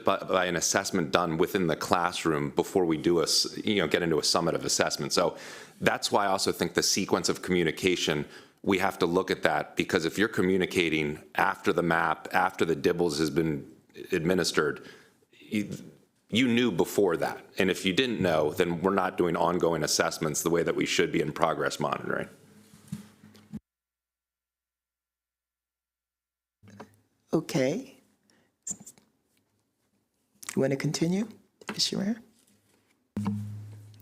[SPEAKER 7] by an assessment done within the classroom before we do get into a summative assessment. So that's why I also think the sequence of communication, we have to look at that, because if you're communicating after the MAP, after the Dibbles has been administered, you knew before that. And if you didn't know, then we're not doing ongoing assessments the way that we should be in progress monitoring.
[SPEAKER 1] Okay. You want to continue, Ms. Sharon?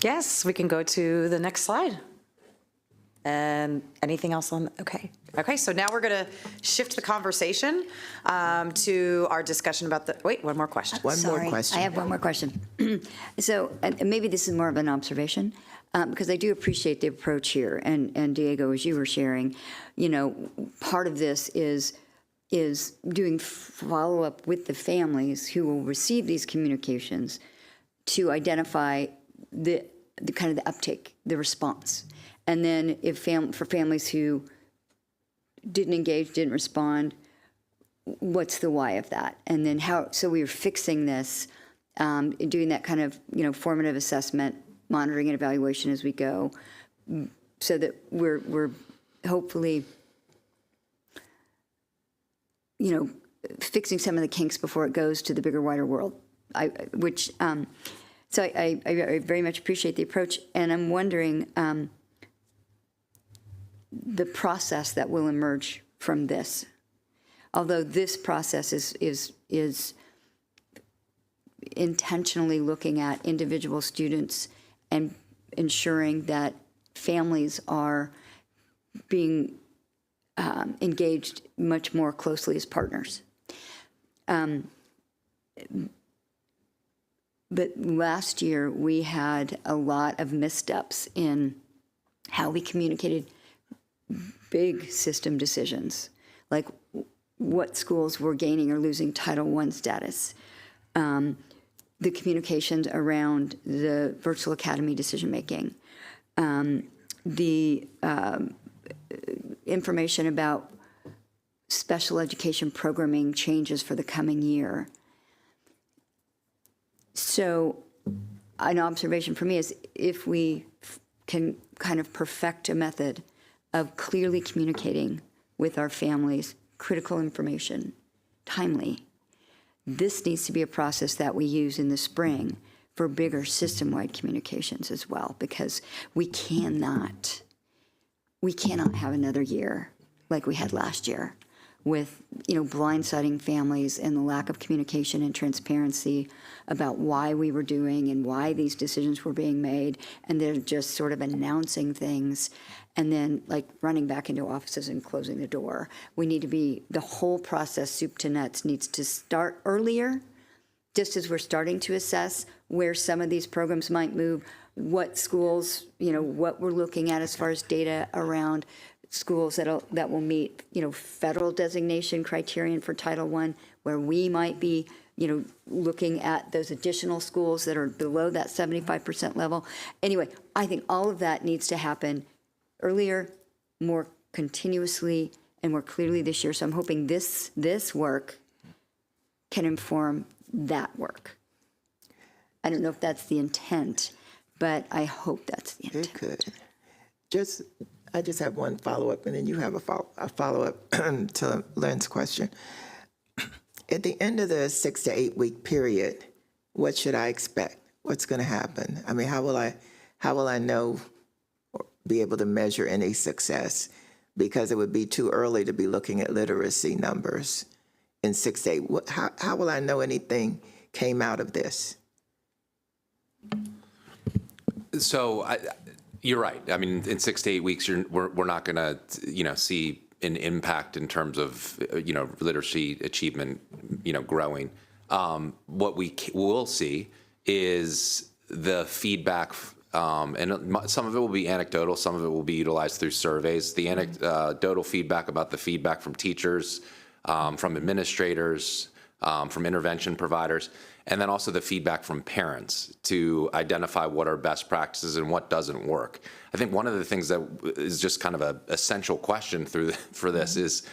[SPEAKER 5] Yes, we can go to the next slide. And anything else on, okay. Okay, so now we're going to shift the conversation to our discussion about the, wait, one more question.
[SPEAKER 1] One more
[SPEAKER 3] Sorry,
[SPEAKER 1] question.
[SPEAKER 3] I have one more question. So and maybe this is more of an observation, because I do appreciate the approach here. And Diego, as you were sharing, you know, part of this is doing follow-up with the families who will receive these communications to identify the kind of the uptake, the response. And then if for families who didn't engage, didn't respond, what's the why of that? And then how, so we were fixing this, doing that kind of, you know, formative assessment, monitoring and evaluation as we go, so that we're hopefully, you know, fixing some of the kinks before it goes to the bigger, wider world. So I very much appreciate the approach, and I'm wondering the process that will emerge from this. Although this process is intentionally looking at individual students and ensuring that families are being engaged much more closely as partners. But last year, we had a lot of missteps in how we communicated big system decisions, like what schools were gaining or losing Title I status, the communications around the virtual academy decision-making, the information about special education programming changes for the coming year. So an observation for me is if we can kind of perfect a method of clearly communicating with our families critical information, timely, this needs to be a process that we use in the spring for bigger system-wide communications as well, because we cannot have another year like we had last year with, you know, blindsiding families and the lack of communication and transparency about why we were doing and why these decisions were being made, and they're just sort of announcing things and then like running back into offices and closing the door. We need to be, the whole process, soup to nuts, needs to start earlier, just as we're starting to assess where some of these programs might move, what schools, you know, what we're looking at as far as data around schools that will meet, you know, federal designation criterion for Title I, where we might be, you know, looking at those additional schools that are below that 75% level. Anyway, I think all of that needs to happen earlier, more continuously, and more clearly this year. So I'm hoping this work can inform that work. I don't know if that's the intent, but I hope that's the intent.
[SPEAKER 1] It could. I just have one follow-up, and then you have a follow-up to Lynn's question. At the end of the 6 to 8 week period, what should I expect? What's going to happen? I mean, how will I know or be able to measure any success? Because it would be too early to be looking at literacy numbers in 6 to 8. How will I know anything came out of this?
[SPEAKER 7] So you're right. I mean, in 6 to 8 weeks, we're not going to, you know, see an impact in terms of, you know, literacy achievement, you know, growing. What we will see is the feedback, and some of it will be anecdotal, some of it will be utilized through surveys. The anecdotal feedback about the feedback from teachers, from administrators, from intervention providers, and then also the feedback from parents to identify what are best practices and what doesn't work. I think one of the things that is just kind of an essential question for this is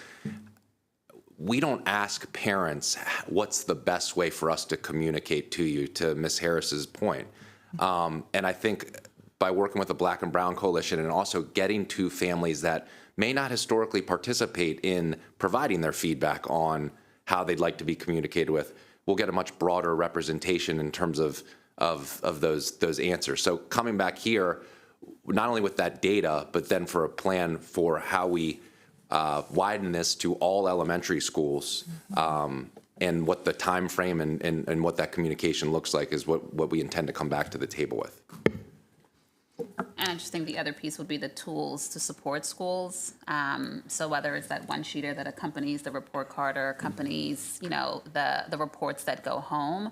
[SPEAKER 7] we don't ask parents what's the best way for us to communicate to you, to Ms. Harris's point. And I think by working with the Black and Brown Coalition and also getting to families that may not historically participate in providing their feedback on how they'd like to be communicated with, we'll get a much broader representation in terms of those answers. So coming back here, not only with that data, but then for a plan for how we widen this to all elementary schools, and what the time frame and what that communication looks like is what we intend to come back to the table with.
[SPEAKER 4] And I just think the other piece would be the tools to support schools. So whether it's that one sheeter that accompanies the report card or accompanies, the reports that go home,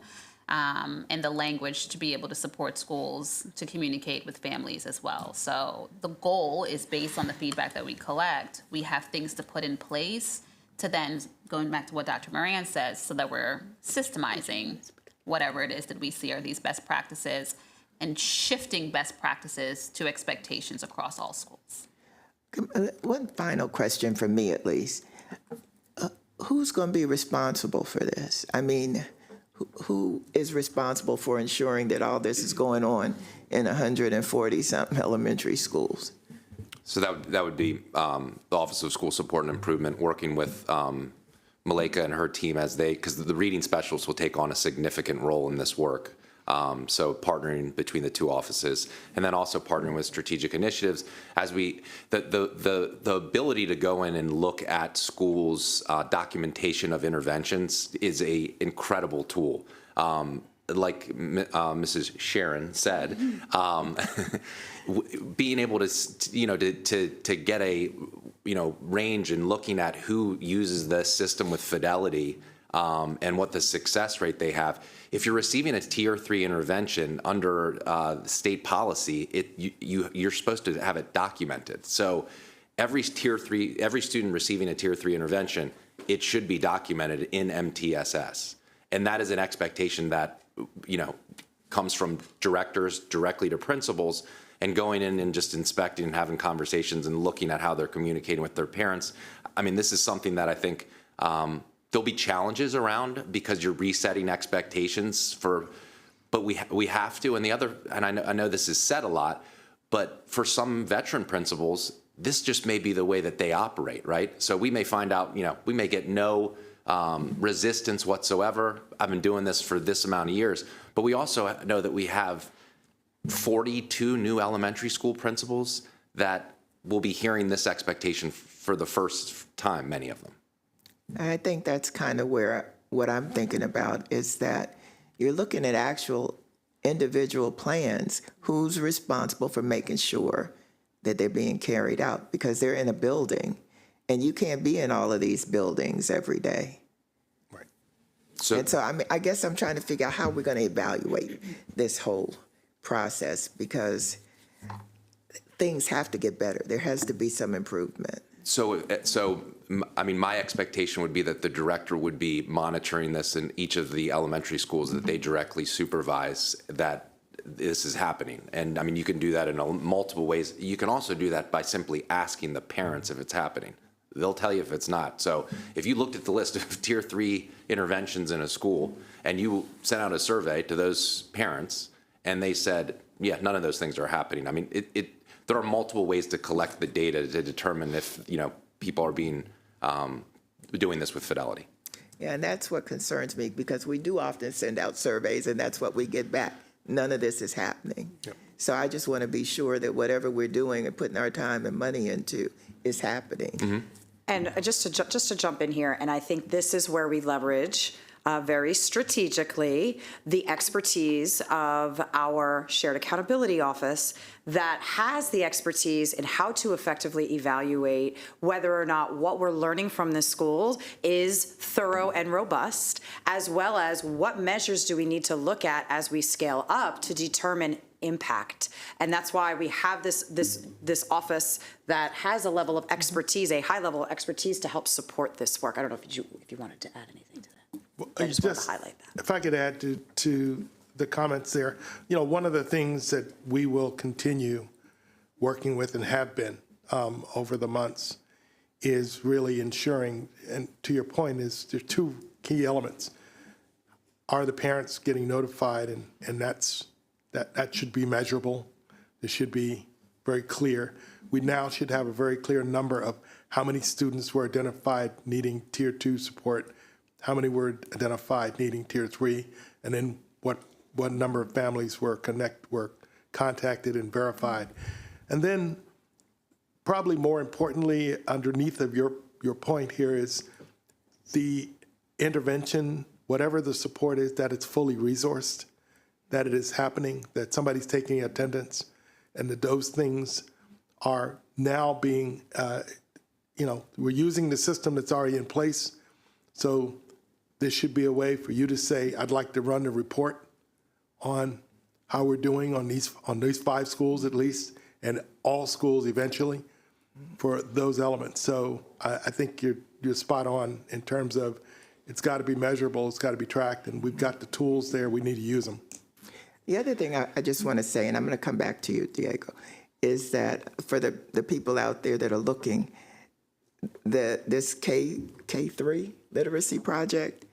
[SPEAKER 4] and the language to be able to support schools to communicate with families as well. So the goal is based on the feedback that we collect. We have things to put in place to then, going back to what Dr. Moran says, so that we're systemizing whatever it is that we see are these best practices and shifting best practices to expectations across all schools.
[SPEAKER 1] One final question from me, at least. Who's going to be responsible for this? I mean, who is responsible for ensuring that all this is going on in 140-something elementary schools?
[SPEAKER 7] So that would be the Office of School Support and Improvement, working with Malika and her team because the reading specialists will take on a significant role in this work. So partnering between the two offices, and then also partnering with strategic initiatives as the ability to go in and look at schools' documentation of interventions is a incredible tool. Like Mrs. Sharon said, being able to get a range and looking at who uses this system with fidelity, and what the success rate they have. If you're receiving a Tier 3 intervention under state policy, you're supposed to have it documented. So every student receiving a Tier 3 intervention, it should be documented in MTSS. And that is an expectation that comes from directors directly to principals, and going in and just inspecting and having conversations and looking at how they're communicating with their parents. I mean, this is something that I think there'll be challenges around because you're resetting expectations but we have to. And I know this is said a lot, but for some veteran principals, this just may be the way that they operate, right? So we may find out, we may get no resistance whatsoever. I've been doing this for this amount of years, but we also know that we have 42 new elementary school principals that will be hearing this expectation for the first time, many of them.
[SPEAKER 1] I think that's kind of what I'm thinking about is that you're looking at actual individual plans. Who's responsible for making sure that they're being carried out? Because they're in a building, and you can't be in all of these buildings every day.
[SPEAKER 9] Right.
[SPEAKER 1] So I guess I'm trying to figure out how we're going to evaluate this whole process, because things have to get better. There has to be some improvement.
[SPEAKER 7] So I mean, my expectation would be that the director would be monitoring this in each of the elementary schools that they directly supervise, that this is happening. And I mean, you can do that in multiple ways. You can also do that by simply asking the parents if it's happening. They'll tell you if it's not. So if you looked at the list of Tier 3 interventions in a school and you sent out a survey to those parents and they said, yeah, none of those things are happening. I mean, there are multiple ways to collect the data to determine if, people are being doing this with fidelity.
[SPEAKER 1] Yeah, and that's what concerns me, because we do often send out surveys, and that's what we get back. None of this is happening. Yep. So I just want to be sure that whatever we're doing and putting our time and money into is happening.
[SPEAKER 7] Mm-hmm.
[SPEAKER 5] And just to jump in here, and I think this is where we leverage very strategically the expertise of our Shared Accountability Office that has the expertise in how to effectively evaluate whether or not what we're learning from the schools is thorough and robust, as well as what measures do we need to look at as we scale up to determine impact. And that's why we have this office that has a level of expertise, a high level of expertise to help support this work. I don't know if you wanted to add anything to that.
[SPEAKER 9] Well,
[SPEAKER 5] I just wanted to highlight that.
[SPEAKER 9] If I could add to the comments there, one of the things that we will continue working with and have been over the months is really ensuring, and to your point, is there are two key elements. Are the parents getting notified? And that should be measurable. It should be very clear. We now should have a very clear number of how many students were identified needing Tier 2 support, how many were identified needing Tier 3, and then what number of families were contacted and verified. And then probably more importantly, underneath of your point here is the intervention, whatever the support is, that it's fully resourced, that it is happening, that somebody's taking attendance, and that those things are now being, we're using the system that's already in place. So there should be a way for you to say, I'd like to run a report on how we're doing on these 5 schools at least, and all schools eventually for those elements. So I think you're spot on in terms of it's got to be measurable, it's got to be tracked, and we've got the tools there, we need to use them.
[SPEAKER 1] The other thing I just want to say, and I'm going to come back to you, Diego, is that for the people out there that are looking, this K3 literacy project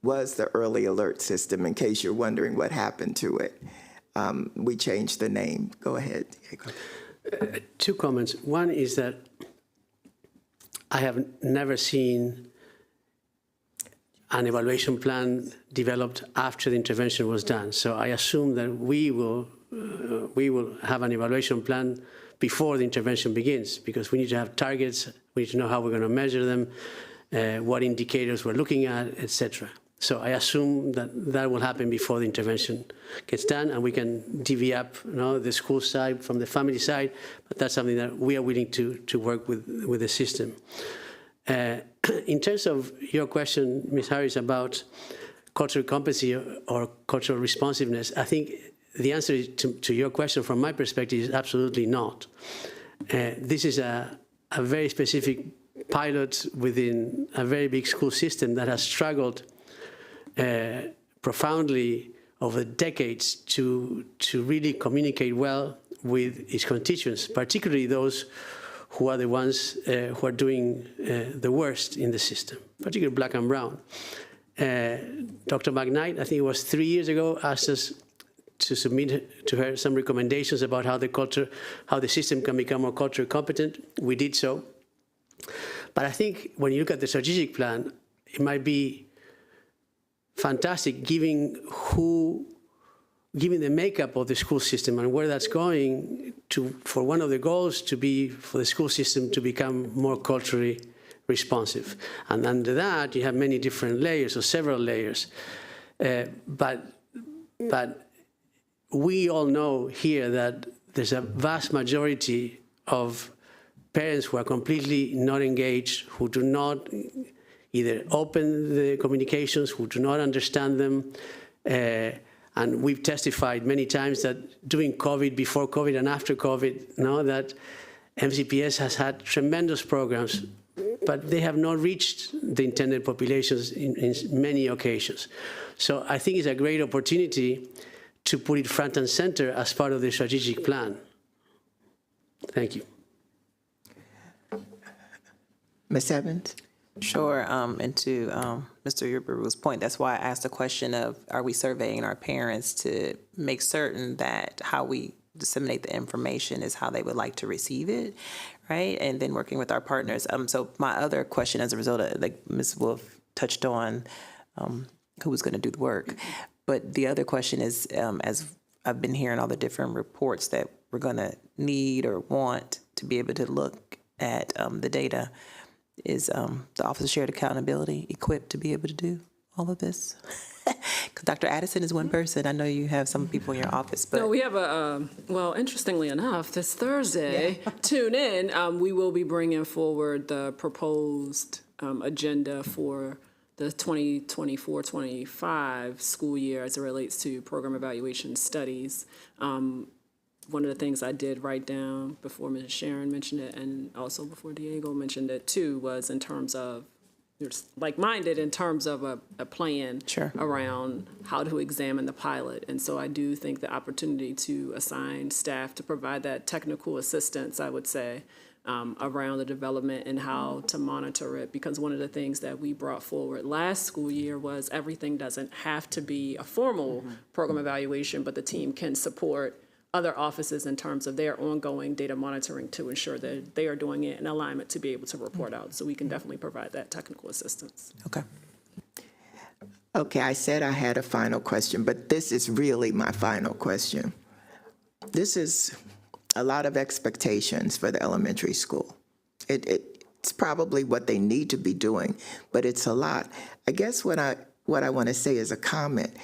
[SPEAKER 1] was the early alert system, in case you're wondering what happened to it. We changed the name. Go ahead, Diego.
[SPEAKER 8] 2 comments. One is that I have never seen an evaluation plan developed after the intervention was done. So I assume that we will have an evaluation plan before the intervention begins, because we need to have targets, we need to know how we're going to measure them, what indicators we're looking at, etc. So I assume that will happen before the intervention gets done, and we can divvy up the school side from the family side, but that's something that we are willing to work with the system. In terms of your question, Ms. Harris, about cultural competency or cultural responsiveness, I think the answer to your question from my perspective is absolutely not. This is a very specific pilot within a very big school system that has struggled profoundly over decades to really communicate well with its constituents, particularly those who are the ones who are doing the worst in the system, particularly Black and Brown. Dr. McKnight, I think it was 3 years ago, asked us to submit to her some recommendations about how the system can become more culturally competent. We did so. But I think when you look at the strategic plan, it might be fantastic, given the makeup of the school system and where that's going, for one of the goals to be for the school system to become more culturally responsive. And under that, you have many different layers, or several layers. But we all know here that there's a vast majority of parents who are completely not engaged, who do not either open the communications, who do not understand them. And we've testified many times that during COVID, before COVID, and after COVID, that MCPS has had tremendous programs, but they have not reached the intended populations in many occasions. So I think it's a great opportunity to put it front and center as part of the strategic plan. Thank you.
[SPEAKER 1] Ms. Evans?
[SPEAKER 2] Sure, and to Mr. Yurbaru's point, that's why I asked the question of, are we surveying our parents to make certain that how we disseminate the information is how they would like to receive it, right? And then working with our partners. So my other question, as a result of, like Ms. Wolf touched on, who was going to do the work. But the other question is, as I've been hearing all the different reports that we're going to need or want to be able to look at the data, is the Office of Shared Accountability equipped to be able to do all of this? Because Dr. Addison is one person. I know you have some people in your office, but
[SPEAKER 6] No, we have well, interestingly enough, this Thursday, tune in, we will be bringing forward the proposed agenda for the 2024-25 school year as it relates to program evaluation studies. One of the things I did write down before Ms. Sharon mentioned it, and also before Diego mentioned it too, was in terms of, like-minded in terms of a plan around how to examine the pilot. And so I do think the opportunity to assign staff to provide that technical assistance, I would say, around the development and how to monitor it. Because one of the things that we brought forward last school year was everything doesn't have to be a formal program evaluation, but the team can support other offices in terms of their ongoing data monitoring to ensure that they are doing it in alignment to be able to report out. So we can definitely provide that technical assistance.
[SPEAKER 2] okay.
[SPEAKER 1] Okay, I said I had a final question, but this is really my final question. This is a lot of expectations for the elementary school. It's probably what they need to be doing, but it's a lot. I guess what I want to say is a comment.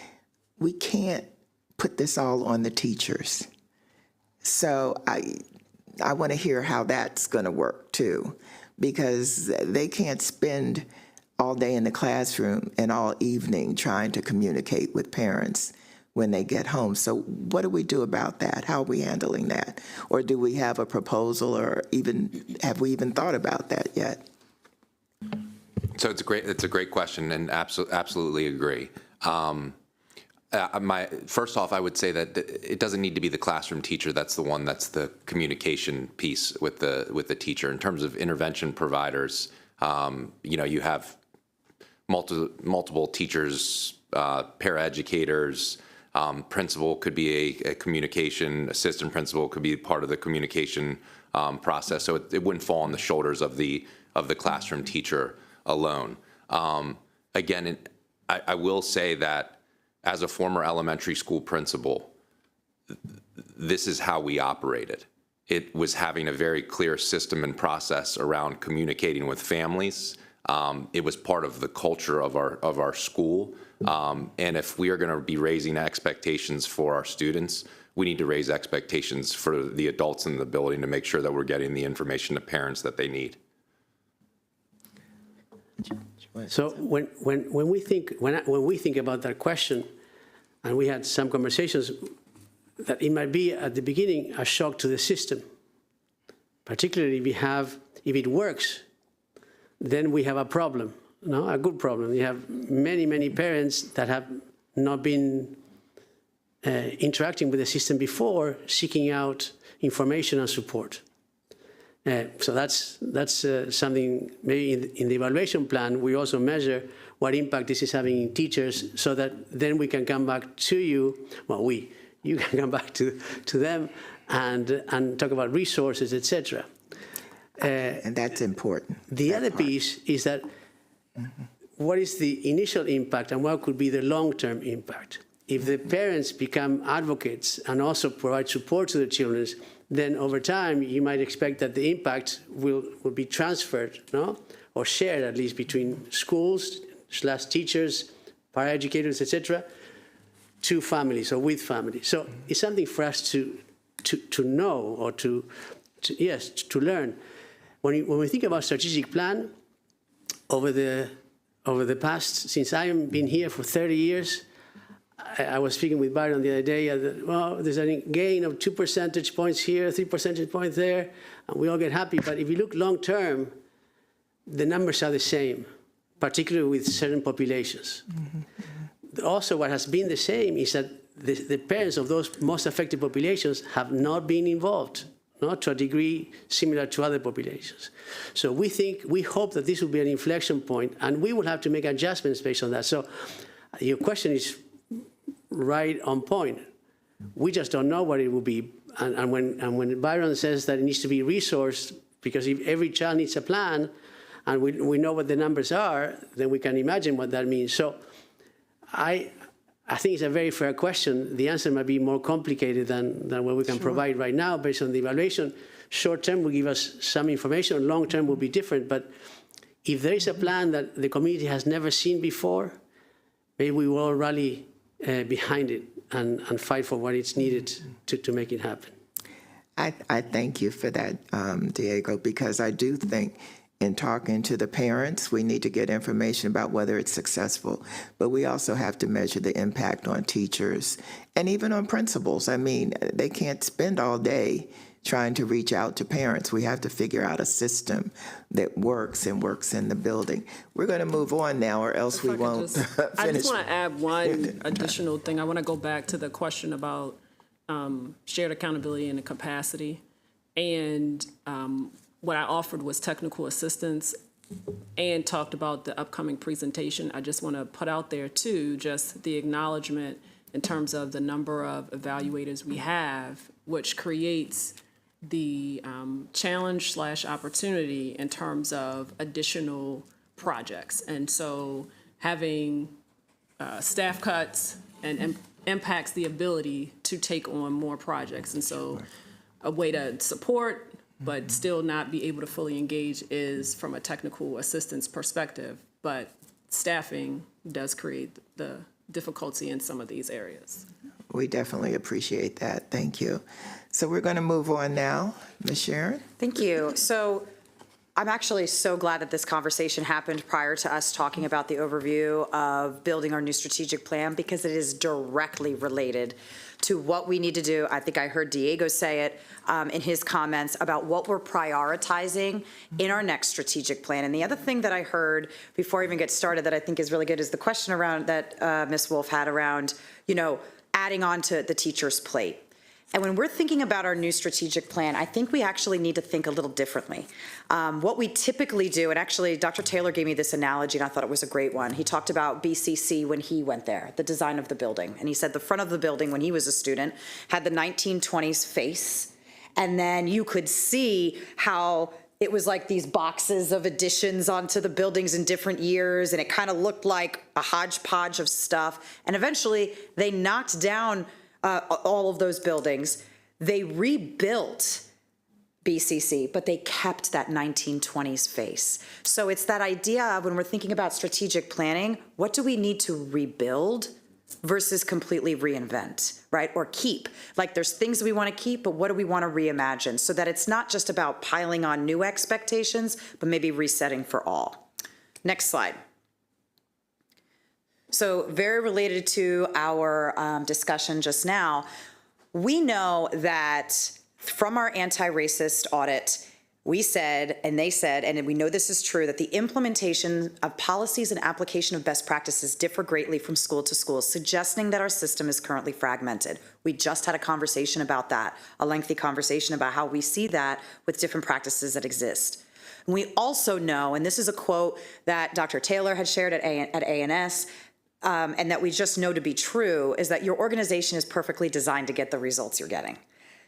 [SPEAKER 1] We can't put this all on the teachers. So I want to hear how that's going to work too, because they can't spend all day in the classroom and all evening trying to communicate with parents when they get home. So what do we do about that? How are we handling that? Or do we have a proposal, or have we even thought about that yet?
[SPEAKER 7] So it's a great question, and absolutely agree. First off, I would say that it doesn't need to be the classroom teacher that's the communication piece with the teacher. In terms of intervention providers, you have multiple teachers, paraeducators, principal could be a communication, assistant principal could be part of the communication process. So it wouldn't fall on the shoulders of the classroom teacher alone. Again, I will say that as a former elementary school principal, this is how we operated. It was having a very clear system and process around communicating with families. It was part of the culture of our school. And if we are going to be raising expectations for our students, we need to raise expectations for the adults in the building to make sure that we're getting the information to parents that they need.
[SPEAKER 8] So when we think about that question, and we had some conversations, that it might be at the beginning a shock to the system, particularly if it works, then we have a problem, a good problem. You have many parents that have not been interacting with the system before, seeking out information and support. So that's something maybe in the evaluation plan. We also measure what impact this is having in teachers, so that then we can come back to you. Well, you can come back to them and talk about resources, etc.
[SPEAKER 1] And that's important.
[SPEAKER 8] The other piece is that what is the initial impact and what could be the long-term impact? If the parents become advocates and also provide support to the children, then over time you might expect that the impact will be transferred, or shared at least between schools / teachers, paraeducators, etc., to families or with families. So it's something for us to know, or to learn. When we think about strategic plan, over the past, since I have been here for 30 years, I was speaking with Byron the other day, there's a gain of 2 percentage points here, 3 percentage points there, and we all get happy. But if you look long term, the numbers are the same, particularly with certain populations. Mm-hmm. Also, what has been the same is that the parents of those most affected populations have not been involved, to a degree similar to other populations. So we hope that this will be an inflection point, and we will have to make adjustments based on that. So your question is right on point. We just don't know what it will be. And when Byron says that it needs to be resourced, because if every child needs a plan, and we know what the numbers are, then we can imagine what that means. So I think it's a very fair question. The answer might be more complicated than what we can provide right now based on the evaluation. Short term will give us some information, long term will be different. But if there is a plan that the community has never seen before, maybe we will all rally behind it and fight for what is needed to make it happen.
[SPEAKER 1] I thank you for that, Diego, because I do think in talking to the parents, we need to get information about whether it's successful, but we also have to measure the impact on teachers and even on principals. I mean, they can't spend all day trying to reach out to parents. We have to figure out a system that works and works in the building. We're going to move on now, or else we won't finish.
[SPEAKER 6] I just want to add one additional thing. I want to go back to the question about shared accountability and the capacity. And what I offered was technical assistance and talked about the upcoming presentation. I just want to put out there, too, just the acknowledgement in terms of the number of evaluators we have, which creates the challenge / opportunity in terms of additional projects. And so having staff cuts and impacts the ability to take on more projects. And so a way to support but still not be able to fully engage is from a technical assistance perspective. But staffing does create the difficulty in some of these areas.
[SPEAKER 1] We definitely appreciate that. Thank you. So we're going to move on now. Ms. Sharon?
[SPEAKER 5] Thank you. So I'm actually so glad that this conversation happened prior to us talking about the overview of building our new strategic plan, because it is directly related to what we need to do. I think I heard Diego say it in his comments about what we're prioritizing in our next strategic plan. And the other thing that I heard before I even get started that I think is really good is the question around that Ms. Wolf had around, adding on to the teacher's plate. And when we're thinking about our new strategic plan, I think we actually need to think a little differently. What we typically do, and actually Dr. Taylor gave me this analogy and I thought it was a great one. He talked about BCC when he went there, the design of the building. And he said the front of the building when he was a student had the 1920s face. And then you could see how it was like these boxes of additions onto the buildings in different years. And it kind of looked like a hodgepodge of stuff. And eventually they knocked down all of those buildings. They rebuilt BCC, but they kept that 1920s face. So it's that idea of when we're thinking about strategic planning, what do we need to rebuild versus completely reinvent, right? Or keep. Like there's things we want to keep, but what do we want to reimagine? So that it's not just about piling on new expectations, but maybe resetting for all. Next slide. So very related to our discussion just now, we know that from our anti-racist audit, we said, and they said, and we know this is true, that the implementation of policies and application of best practices differ greatly from school to school, suggesting that our system is currently fragmented. We just had a conversation about that, a lengthy conversation about how we see that with different practices that exist. And we also know, and this is a quote that Dr. Taylor had shared at ANS, and that we just know to be true, is that your organization is perfectly designed to get the results you're getting.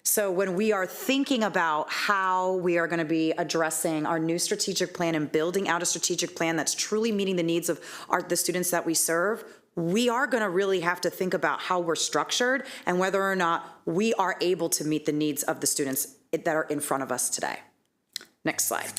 [SPEAKER 5] So when we are thinking about how we are going to be addressing our new strategic plan and building out a strategic plan that's truly meeting the needs of the students that we serve, we are going to really have to think about how we're structured and whether or not we are able to meet the needs of the students that are in front of us today. Next slide.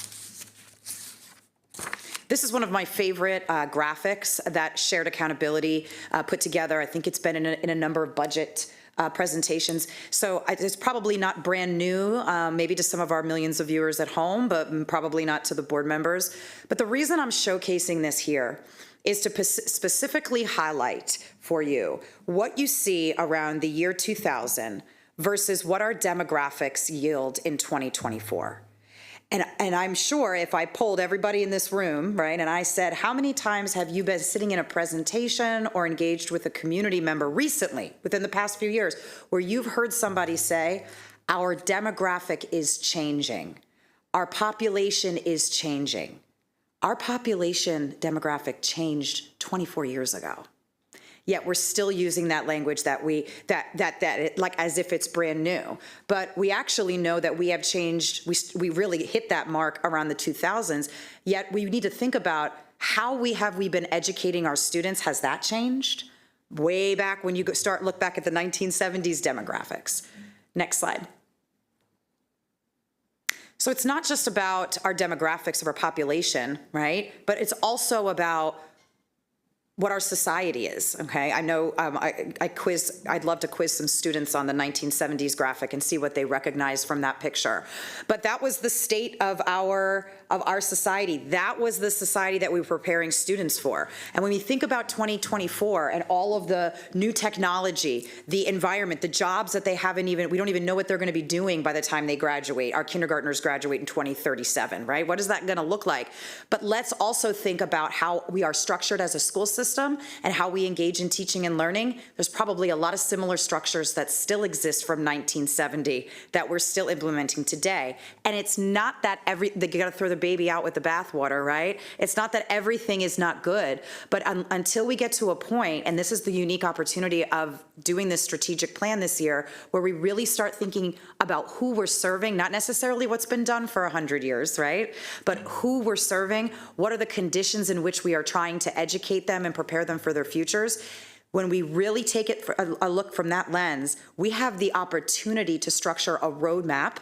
[SPEAKER 5] This is one of my favorite graphics that Shared Accountability put together. I think it's been in a number of budget presentations. So it's probably not brand new, maybe to some of our millions of viewers at home, but probably not to the board members. But the reason I'm showcasing this here is to specifically highlight for you what you see around the year 2000 versus what our demographics yield in 2024. And I'm sure if I polled everybody in this room, right, and I said, how many times have you been sitting in a presentation or engaged with a community member recently, within the past few years, where you've heard somebody say, our demographic is changing, our population is changing. Our population demographic changed 24 years ago. Yet we're still using that language that like as if it's brand new. But we actually know that we have changed, we really hit that mark around the 2000s, yet we need to think about how have we been educating our students. Has that changed? Way back when you look back at the 1970s demographics. Next slide. So it's not just about our demographics of our population, right? But it's also about what our society is, okay? I know I'd love to quiz some students on the 1970s graphic and see what they recognize from that picture. But that was the state of our society. That was the society that we were preparing students for. And when we think about 2024 and all of the new technology, the environment, the jobs that they we don't even know what they're gonna be doing by the time they graduate. Our kindergartners graduate in 2037, right? What is that gonna look like? But let's also think about how we are structured as a school system and how we engage in teaching and learning. There's probably a lot of similar structures that still exist from 1970 that we're still implementing today. And it's not that you gotta throw the baby out with the bathwater, right? It's not that everything is not good, but until we get to a point, and this is the unique opportunity of doing this strategic plan this year, where we really start thinking about who we're serving, not necessarily what's been done for 100 years, right? But who we're serving, what are the conditions in which we are trying to educate them and prepare them for their futures. When we really take it for a look from that lens, we have the opportunity to structure a roadmap,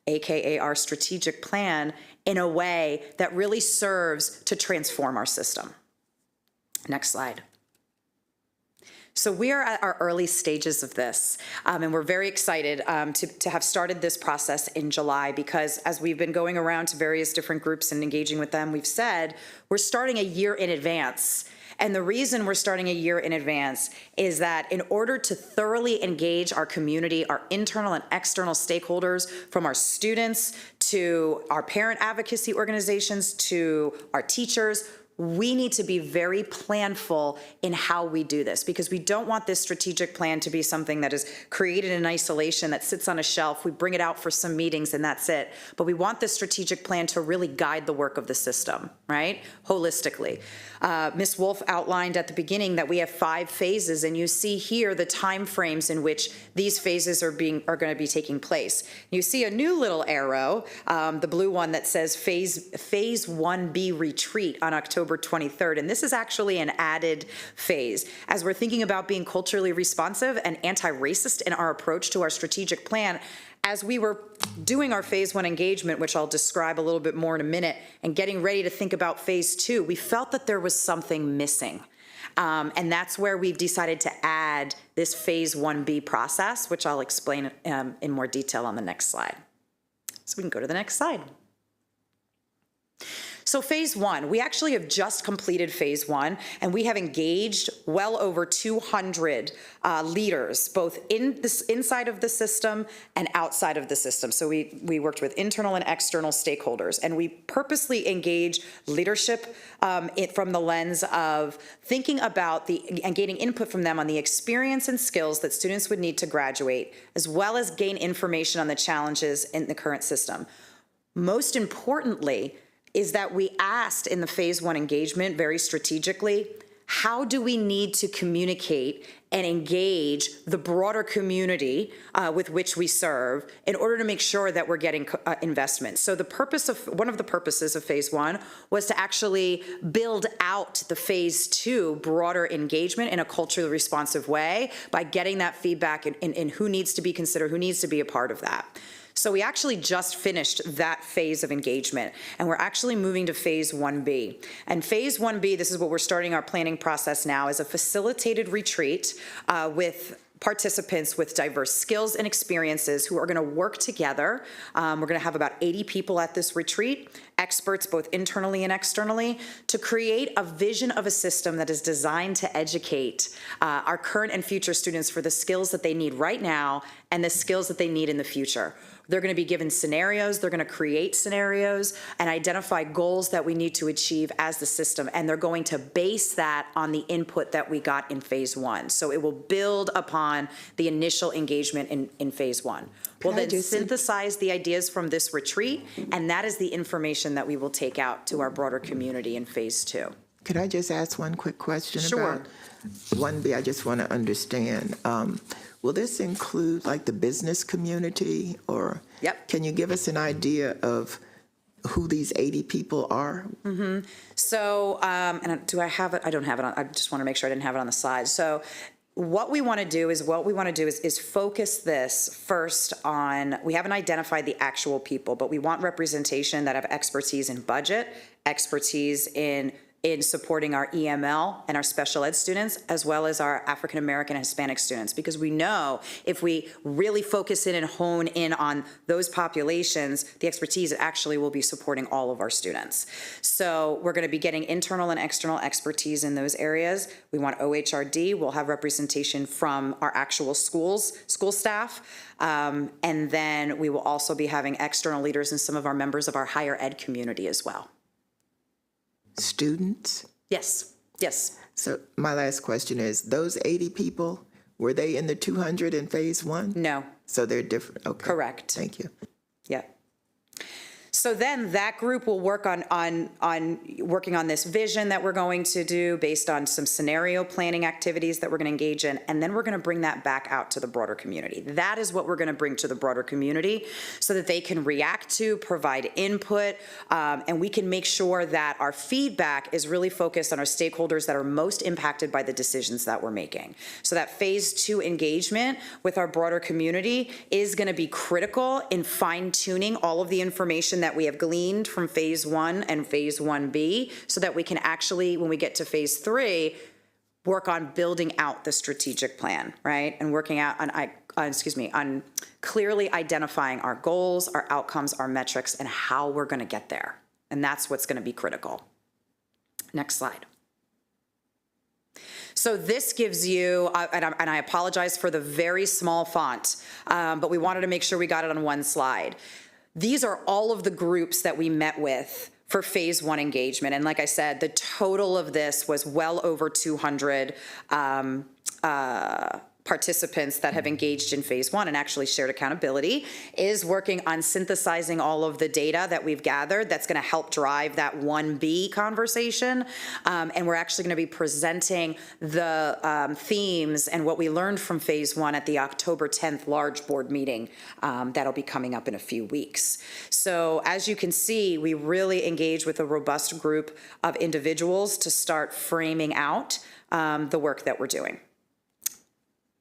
[SPEAKER 5] AKA our strategic plan, in a way that really serves to transform our system. Next slide. So we are at our early stages of this, and we're very excited to have started this process in July, because as we've been going around to various different groups and engaging with them, we've said we're starting a year in advance. And the reason we're starting a year in advance is that in order to thoroughly engage our community, our internal and external stakeholders, from our students to our parent advocacy organizations to our teachers, we need to be very planful in how we do this, because we don't want this strategic plan to be something that is created in isolation, that sits on a shelf, we bring it out for some meetings and that's it. But we want this strategic plan to really guide the work of the system, right? Holistically. Ms. Wolf outlined at the beginning that we have 5 phases, and you see here the time frames in which these phases are going to be taking place. You see a new little arrow, the blue one, that says phase 1B retreat on October 23rd, and this is actually an added phase. As we're thinking about being culturally responsive and anti-racist in our approach to our strategic plan, as we were doing our phase 1 engagement, which I'll describe a little bit more in a minute, and getting ready to think about phase 2, we felt that there was something missing. And that's where we've decided to add this phase 1B process, which I'll explain in more detail on the next slide. So we can go to the next slide. So phase 1, we actually have just completed phase 1, and we have engaged well over 200 leaders, both inside of the system and outside of the system. So we worked with internal and external stakeholders, and we purposely engage leadership from the lens of thinking about and gaining input from them on the experience and skills that students would need to graduate, as well as gain information on the challenges in the current system. Most importantly, is that we asked in the phase 1 engagement very strategically, how do we need to communicate and engage the broader community with which we serve in order to make sure that we're getting investment? So one of the purposes of phase 1 was to actually build out the phase 2 broader engagement in a culturally responsive way by getting that feedback in who needs to be considered, who needs to be a part of that. So we actually just finished that phase of engagement, and we're actually moving to phase 1B. And phase 1B, this is what we're starting our planning process now, is a facilitated retreat with participants with diverse skills and experiences who are going to work together. We're going to have about 80 people at this retreat, experts both internally and externally, to create a vision of a system that is designed to educate our current and future students for the skills that they need right now and the skills that they need in the future. They're going to be given scenarios, they're going to create scenarios and identify goals that we need to achieve as the system, and they're going to base that on the input that we got in phase 1. So it will build upon the initial engagement in phase 1. We'll then synthesize the ideas from this retreat, and that is the information that we will take out to our broader community in phase 2.
[SPEAKER 1] Could I just ask one quick question
[SPEAKER 5] Sure.
[SPEAKER 1] about 1B? I just want to understand. Will this include like the business community, or
[SPEAKER 5] Yep.
[SPEAKER 1] can you give us an idea of who these 80 people are?
[SPEAKER 5] So, and do I have it? I don't have it on, I just want to make sure I didn't have it on the slide. So what we want to do is focus this first on, we haven't identified the actual people, but we want representation that have expertise in budget, expertise in supporting our EML and our special ed students, as well as our African American and Hispanic students, because we know if we really focus in and hone in on those populations, the expertise actually will be supporting all of our students. So we're going to be getting internal and external expertise in those areas. We want OHRD. We'll have representation from our actual school staff. And then we will also be having external leaders and some of our members of our higher ed community as well.
[SPEAKER 1] Students?
[SPEAKER 5] Yes, yes.
[SPEAKER 1] So my last question is, those 80 people, were they in the 200 in phase 1?
[SPEAKER 5] No.
[SPEAKER 1] So they're different, okay.
[SPEAKER 5] Correct.
[SPEAKER 1] Thank you.
[SPEAKER 5] Yeah. So then that group will work on working on this vision that we're going to do based on some scenario planning activities that we're going to engage in, and then we're going to bring that back out to the broader community. That is what we're going to bring to the broader community so that they can react to, provide input, and we can make sure that our feedback is really focused on our stakeholders that are most impacted by the decisions that we're making. So that phase 2 engagement with our broader community is going to be critical in fine-tuning all of the information that we have gleaned from phase 1 and phase 1B so that we can actually, when we get to phase 3, work on building out the strategic plan, right? And working out on clearly identifying our goals, our outcomes, our metrics, and how we're going to get there. And that's what's going to be critical. Next slide. So this gives you, and I apologize for the very small font, but we wanted to make sure we got it on one slide. These are all of the groups that we met with for phase 1 engagement. And like I said, the total of this was well over 200 participants that have engaged in phase 1, and actually Shared Accountability is working on synthesizing all of the data that we've gathered that's going to help drive that 1B conversation. And we're actually going to be presenting the themes and what we learned from phase 1 at the October 10th large board meeting that'll be coming up in a few weeks. So as you can see, we really engage with a robust group of individuals to start framing out the work that we're doing.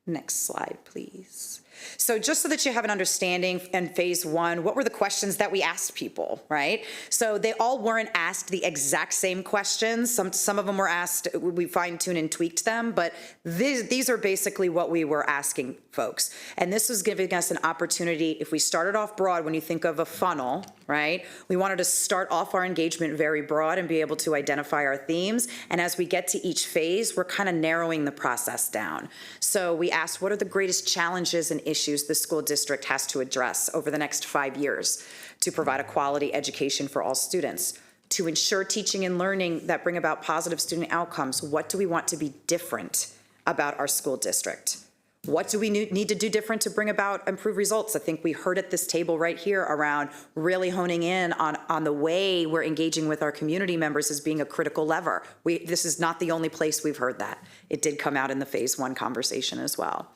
[SPEAKER 5] Next slide, please. So just so that you have an understanding in phase 1, what were the questions that we asked people, right? So they all weren't asked the exact same questions. Some of them were asked, we fine-tuned and tweaked them, but these are basically what we were asking folks. And this was giving us an opportunity, if we started off broad, when you think of a funnel, right? We wanted to start off our engagement very broad and be able to identify our themes. And as we get to each phase, we're kind of narrowing the process down. So we asked, what are the greatest challenges and issues the school district has to address over the next 5 years to provide a quality education for all students? To ensure teaching and learning that bring about positive student outcomes, what do we want to be different about our school district? What do we need to do different to bring about improved results? I think we heard at this table right here around really honing in on the way we're engaging with our community members as being a critical lever. This is not the only place we've heard that. It did come out in the phase 1 conversation as well.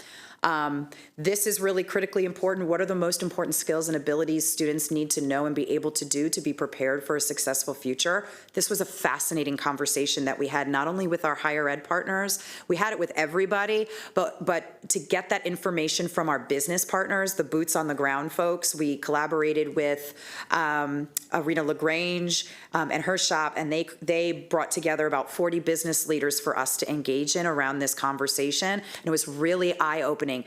[SPEAKER 5] This is really critically important. What are the most important skills and abilities students need to know and be able to do to be prepared for a successful future? This was a fascinating conversation that we had not only with our higher ed partners, we had it with everybody, but to get that information from our business partners, the boots on the ground folks. We collaborated with Arena LaGrange and her shop, and they brought together about 40 business leaders for us to engage in around this conversation. And it was really eye-opening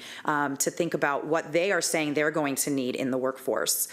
[SPEAKER 5] to think about what they are saying they're going to need in the workforce.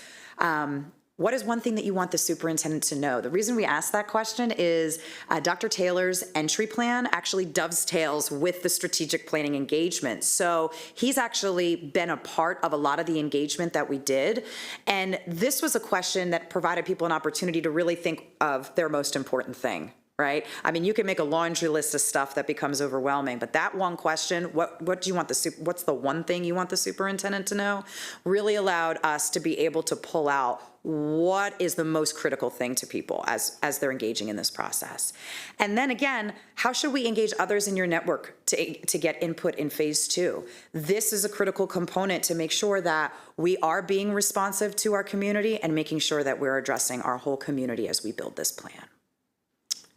[SPEAKER 5] What is one thing that you want the superintendent to know? The reason we asked that question is Dr. Taylor's entry plan actually dovetails with the strategic planning engagement. So he's actually been a part of a lot of the engagement that we did. And this was a question that provided people an opportunity to really think of their most important thing. Right? I mean, you can make a laundry list of stuff that becomes overwhelming, but that one question, what do you want what's the one thing you want the superintendent to know, really allowed us to be able to pull out what is the most critical thing to people as they're engaging in this process. And then again, how should we engage others in your network to get input in phase 2? This is a critical component to make sure that we are being responsive to our community and making sure that we're addressing our whole community as we build this plan.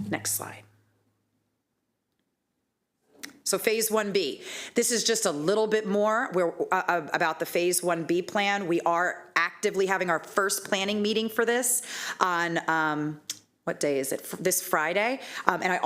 [SPEAKER 5] Next slide. So phase 1B. This is just a little bit more about the phase 1B plan. We are actively having our first planning meeting for this on what day is it? This Friday. And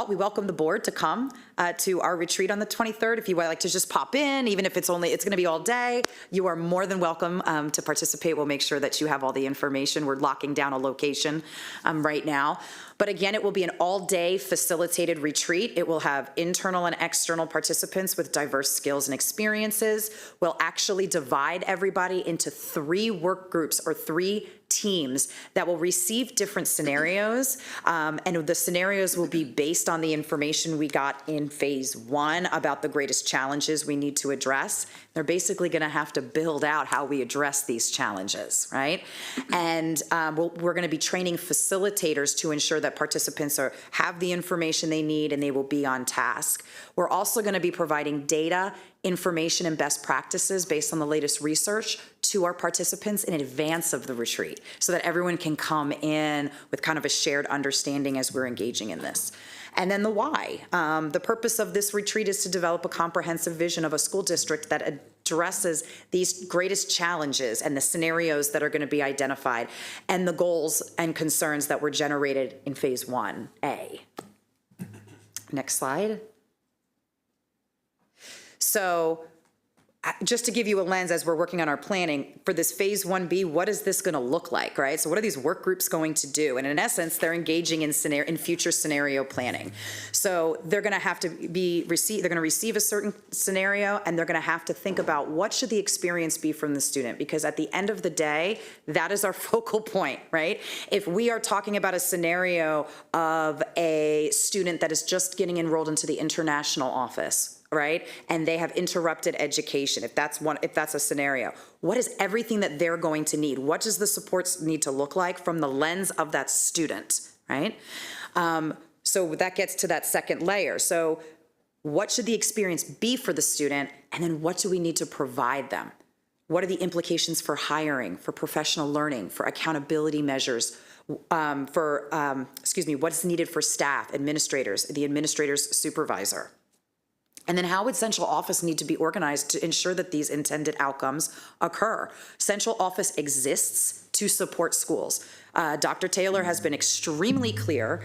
[SPEAKER 5] we welcome the board to come to our retreat on the 23rd. If you would like to just pop in, even if it's going to be all day, you are more than welcome to participate. We'll make sure that you have all the information. We're locking down a location right now. But again, it will be an all-day facilitated retreat. It will have internal and external participants with diverse skills and experiences. We'll actually divide everybody into 3 work groups or 3 teams that will receive different scenarios, and the scenarios will be based on the information we got in phase 1 about the greatest challenges we need to address. They're basically going to have to build out how we address these challenges, right? And we're going to be training facilitators to ensure that participants have the information they need and they will be on task. We're also going to be providing data, information, and best practices based on the latest research to our participants in advance of the retreat so that everyone can come in with kind of a shared understanding as we're engaging in this. And then the why. The purpose of this retreat is to develop a comprehensive vision of a school district that addresses these greatest challenges and the scenarios that are going to be identified and the goals and concerns that were generated in phase 1A. Next slide. So just to give you a lens as we're working on our planning for this phase 1B, what is this going to look like, right? So what are these work groups going to do? And in essence, they're engaging in future scenario planning. So they're going to have to they're going to receive a certain scenario, and they're going to have to think about what should the experience be from the student, because at the end of the day, that is our focal point, right? If we are talking about a scenario of a student that is just getting enrolled into the international office, right? And they have interrupted education, if that's a scenario. What is everything that they're going to need? What does the supports need to look like from the lens of that student, right? So that gets to that second layer. So what should the experience be for the student? And then what do we need to provide them? What are the implications for hiring, for professional learning, for accountability measures, what's needed for staff, administrators, the administrator's supervisor? And then how would central office need to be organized to ensure that these intended outcomes occur? Central office exists to support schools. Dr. Taylor has been extremely clear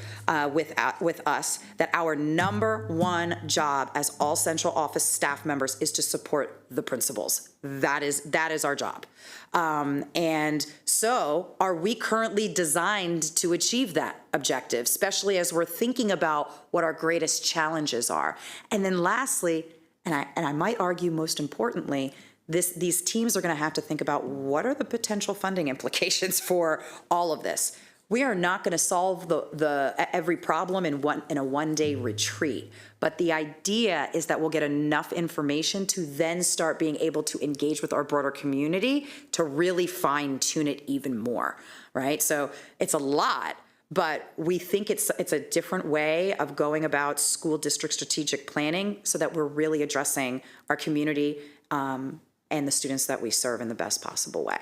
[SPEAKER 5] with us that our number one job as all central office staff members is to support the principals. That is our job. And so are we currently designed to achieve that objective, especially as we're thinking about what our greatest challenges are? And then lastly, and I might argue most importantly, these teams are going to have to think about what are the potential funding implications for all of this. We are not going to solve every problem in a one-day retreat, but the idea is that we'll get enough information to then start being able to engage with our broader community to really fine-tune it even more, right? So it's a lot, but we think it's a different way of going about school district strategic planning so that we're really addressing our community and the students that we serve in the best possible way.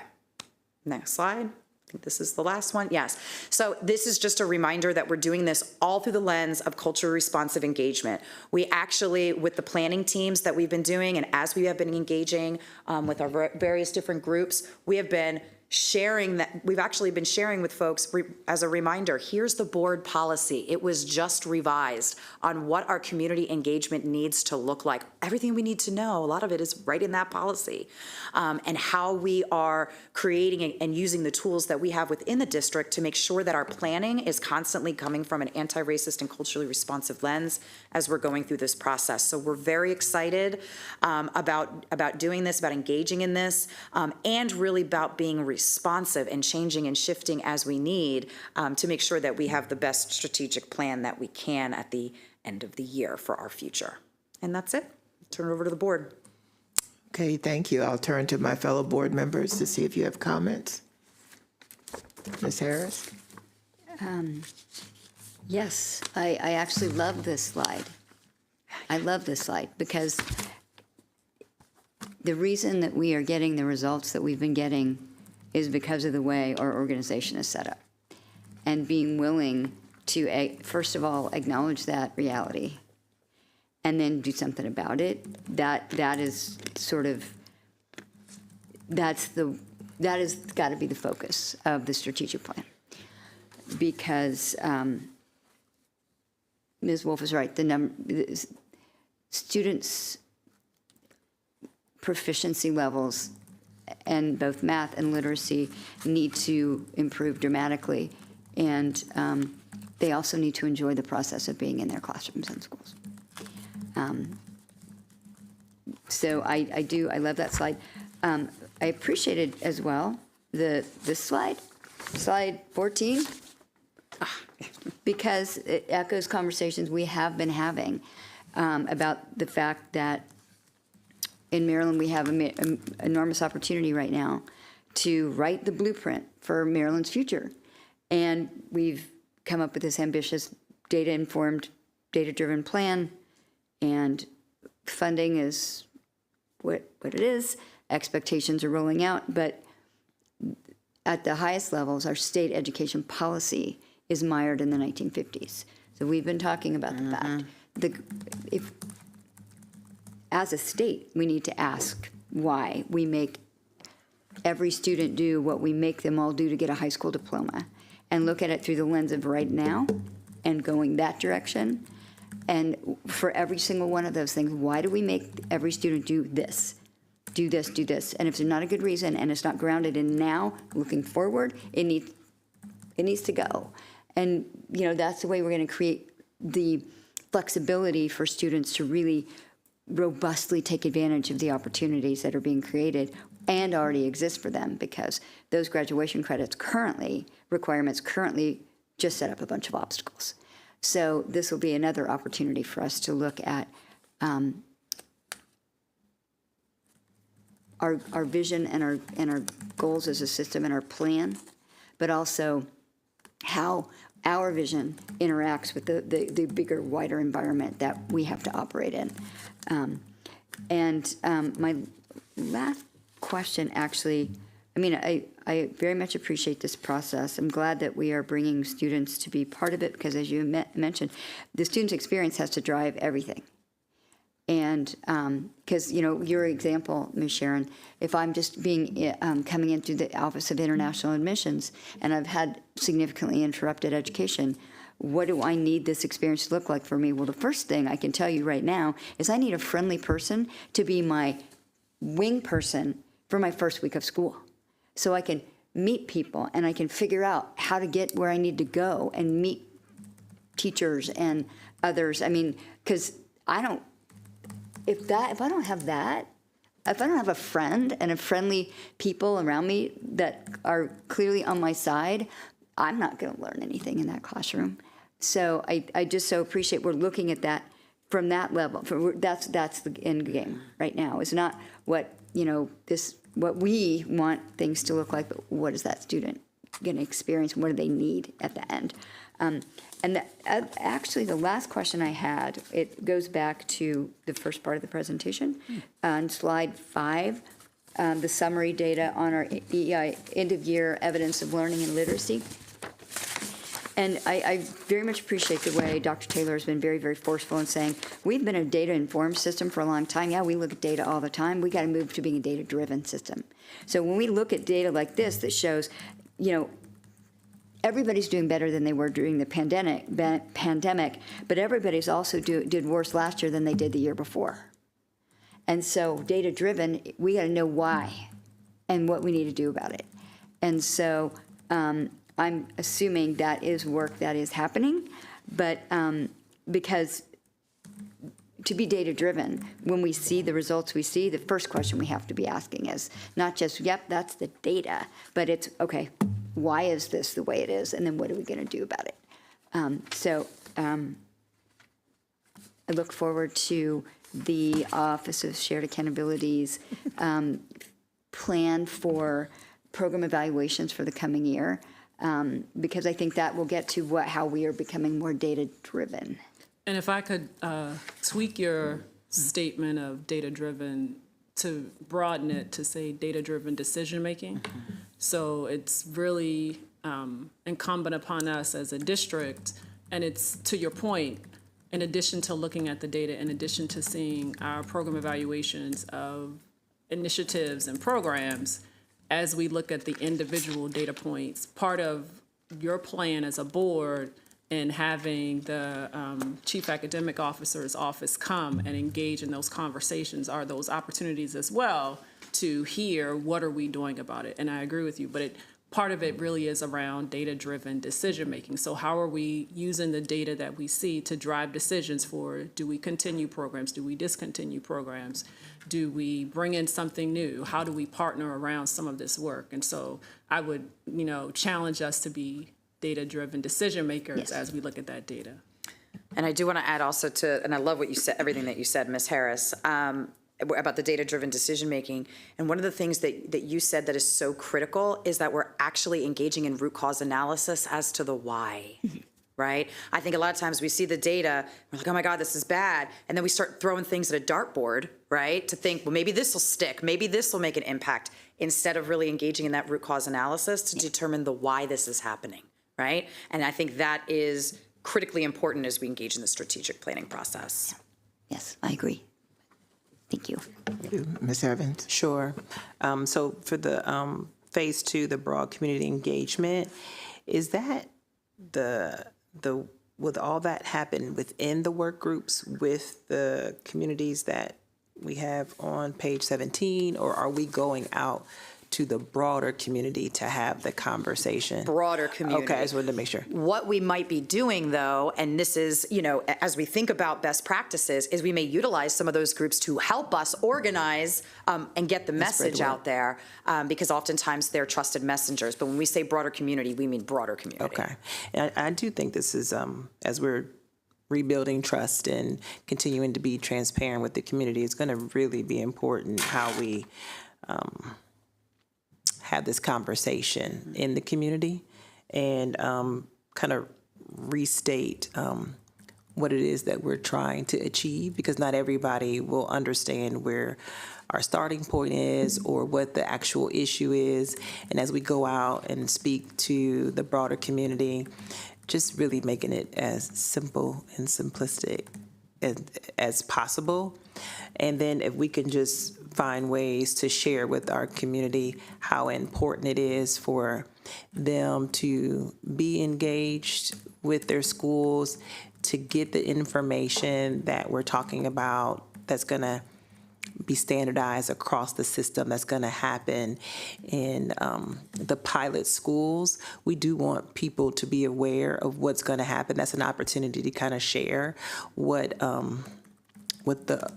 [SPEAKER 5] Next slide. I think this is the last one. Yes. So this is just a reminder that we're doing this all through the lens of culturally responsive engagement. We actually, with the planning teams that we've been doing, and as we have been engaging with our various different groups, we have been sharing that. We've actually been sharing with folks as a reminder, here's the board policy. It was just revised on what our community engagement needs to look like. Everything we need to know, a lot of it is right in that policy, and how we are creating and using the tools that we have within the district to make sure that our planning is constantly coming from an anti-racist and culturally responsive lens as we're going through this process. So we're very excited about doing this, about engaging in this, and really about being responsive and changing and shifting as we need to make sure that we have the best strategic plan that we can at the end of the year for our future. And that's it. Turn it over to the board.
[SPEAKER 1] Okay, thank you. I'll turn to my fellow board members to see if you have comments. Ms. Harris?
[SPEAKER 3] Yes, I actually love this slide. I love this slide because the reason that we are getting the results that we've been getting is because of the way our organization is set up. And being willing to, first of all, acknowledge that reality and then do something about it, that is sort of, that has got to be the focus of the strategic plan. Because Ms. Wolf is right, the students' proficiency levels and both math and literacy need to improve dramatically, and they also need to enjoy the process of being in their classrooms and schools. So I love that slide. I appreciated as well this slide slide 14, because it echoes conversations we have been having about the fact that in Maryland, we have an enormous opportunity right now to write the blueprint for Maryland's future. And we've come up with this ambitious data-informed, data-driven plan, and funding is what it is. Expectations are rolling out, but at the highest levels, our state education policy is mired in the 1950s. So we've been talking about the fact if as a state, we need to ask why we make every student do what we make them all do to get a high school diploma, and look at it through the lens of right now and going that direction. And for every single one of those things, why do we make every student do this? Do this, do this. And if there's not a good reason and it's not grounded in now, looking forward, it needs to go. And, that's the way we're going to create the flexibility for students to really robustly take advantage of the opportunities that are being created and already exist for them, because those graduation credits requirements currently just set up a bunch of obstacles. So this will be another opportunity for us to look at our vision and our goals as a system and our plan, but also how our vision interacts with the bigger, wider environment that we have to operate in. My last question, actually, I very much appreciate this process. I'm glad that we are bringing students to be part of it, because as you mentioned, the student's experience has to drive everything. And because, your example, Ms. Sharon, if I'm just coming in through the Office of International Admissions and I've had significantly interrupted education, what do I need this experience to look like for me? Well, the first thing I can tell you right now is I need a friendly person to be my wing person for my first week of school. So I can meet people and I can figure out how to get where I need to go and meet teachers and others. Because if I don't have that, if I don't have a friend and a friendly people around me that are clearly on my side, I'm not going to learn anything in that classroom. So I just so appreciate we're looking at that from that level. That's the end game right now. It's not what what we want things to look like, but what is that student going to experience? What do they need at the end? Actually, the last question I had, it goes back to the first part of the presentation. On slide 5, the summary data on our EI, end-of-year evidence of learning and literacy. And I very much appreciate the way Dr. Taylor has been very, very forceful in saying, we've been a data-informed system for a long time. Yeah, we look at data all the time. We got to move to being a data-driven system. So when we look at data like this that shows, everybody's doing better than they were during the pandemic, but everybody's also did worse last year than they did the year before. And so data-driven, we got to know why and what we need to do about it. And so I'm assuming that is work that is happening, but because to be data-driven, when we see the results we see, the first question we have to be asking is not just, yep, that's the data, but it's, okay, why is this the way it is, and then what are we going to do about it? I look forward to the Office of Shared Accountability's plan for program evaluations for the coming year, because I think that will get to how we are becoming more data-driven.
[SPEAKER 6] And if I could tweak your statement of data-driven to broaden it to say data-driven decision-making. So it's really incumbent upon us as a district, and it's, to your point, in addition to looking at the data, in addition to seeing our program evaluations of initiatives and programs, as we look at the individual data points, part of your plan as a board and having the Chief Academic Officer's office come and engage in those conversations are those opportunities as well to hear what are we doing about it. And I agree with you, but part of it really is around data-driven decision-making. So how are we using the data that we see to drive decisions for, do we continue programs? Do we discontinue programs? Do we bring in something new? How do we partner around some of this work? And so I would, challenge us to be data-driven decision makers
[SPEAKER 3] Yes.
[SPEAKER 6] as we look at that data.
[SPEAKER 5] And I do want to add also and I love what you said, everything that you said, Ms. Harris, about the data-driven decision-making. And one of the things that you said that is so critical is that we're actually engaging in root cause analysis as to the why, right? I think a lot of times we see the data, we're like, oh my God, this is bad. And then we start throwing things at a dartboard, right? To think, well, maybe this will stick, maybe this will make an impact, instead of really engaging in that root cause analysis to determine the why this is happening, right? And I think that is critically important as we engage in the strategic planning process.
[SPEAKER 3] Yes, I agree. Thank you.
[SPEAKER 1] Ms. Evans?
[SPEAKER 2] Sure. So for the phase 2, the broad community engagement, is that would all that happen within the work groups with the communities that we have on page 17, or are we going out to the broader community to have the conversation?
[SPEAKER 5] Broader community.
[SPEAKER 2] Okay, I just wanted to make sure.
[SPEAKER 5] What we might be doing, though, and this is, as we think about best practices, is we may utilize some of those groups to help us organize and get the message out there, because oftentimes they're trusted messengers. But when we say broader community, we mean broader community.
[SPEAKER 2] Okay. And I do think this is, as we're rebuilding trust and continuing to be transparent with the community, it's going to really be important how we have this conversation in the community and kind of restate what it is that we're trying to achieve, because not everybody will understand where our starting point is or what the actual issue is. And as we go out and speak to the broader community, just really making it as simple and simplistic as possible. And then if we can just find ways to share with our community how important it is for them to be engaged with their schools, to get the information that we're talking about that's going to be standardized across the system, that's going to happen in the pilot schools. We do want people to be aware of what's going to happen. That's an opportunity to kind of share what the,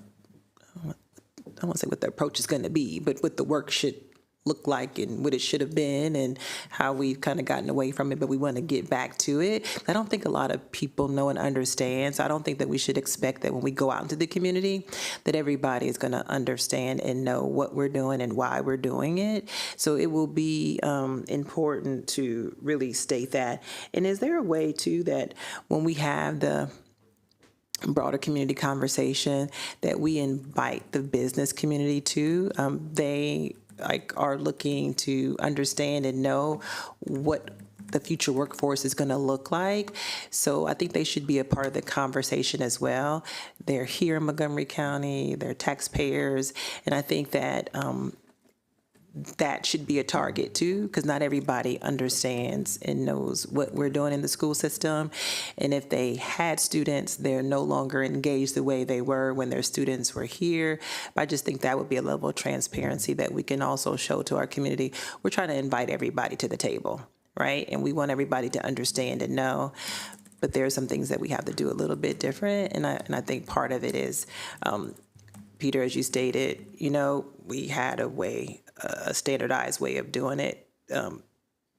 [SPEAKER 2] I won't say what the approach is going to be, but what the work should look like and what it should have been and how we've kind of gotten away from it, but we want to get back to it. I don't think a lot of people know and understand, so I don't think that we should expect that when we go out into the community that everybody is going to understand and know what we're doing and why we're doing it. So it will be important to really state that. And is there a way, too, that when we have the broader community conversation that we invite the business community to? They are looking to understand and know what the future workforce is going to look like. So I think they should be a part of the conversation as well. They're here in Montgomery County, they're taxpayers, and I think that that should be a target too, because not everybody understands and knows what we're doing in the school system. And if they had students, they're no longer engaged the way they were when their students were here. But I just think that would be a level of transparency that we can also show to our community. We're trying to invite everybody to the table, right? And we want everybody to understand and know. But there are some things that we have to do a little bit different. And I think part of it is, Peter, as you stated, we had a standardized way of doing it.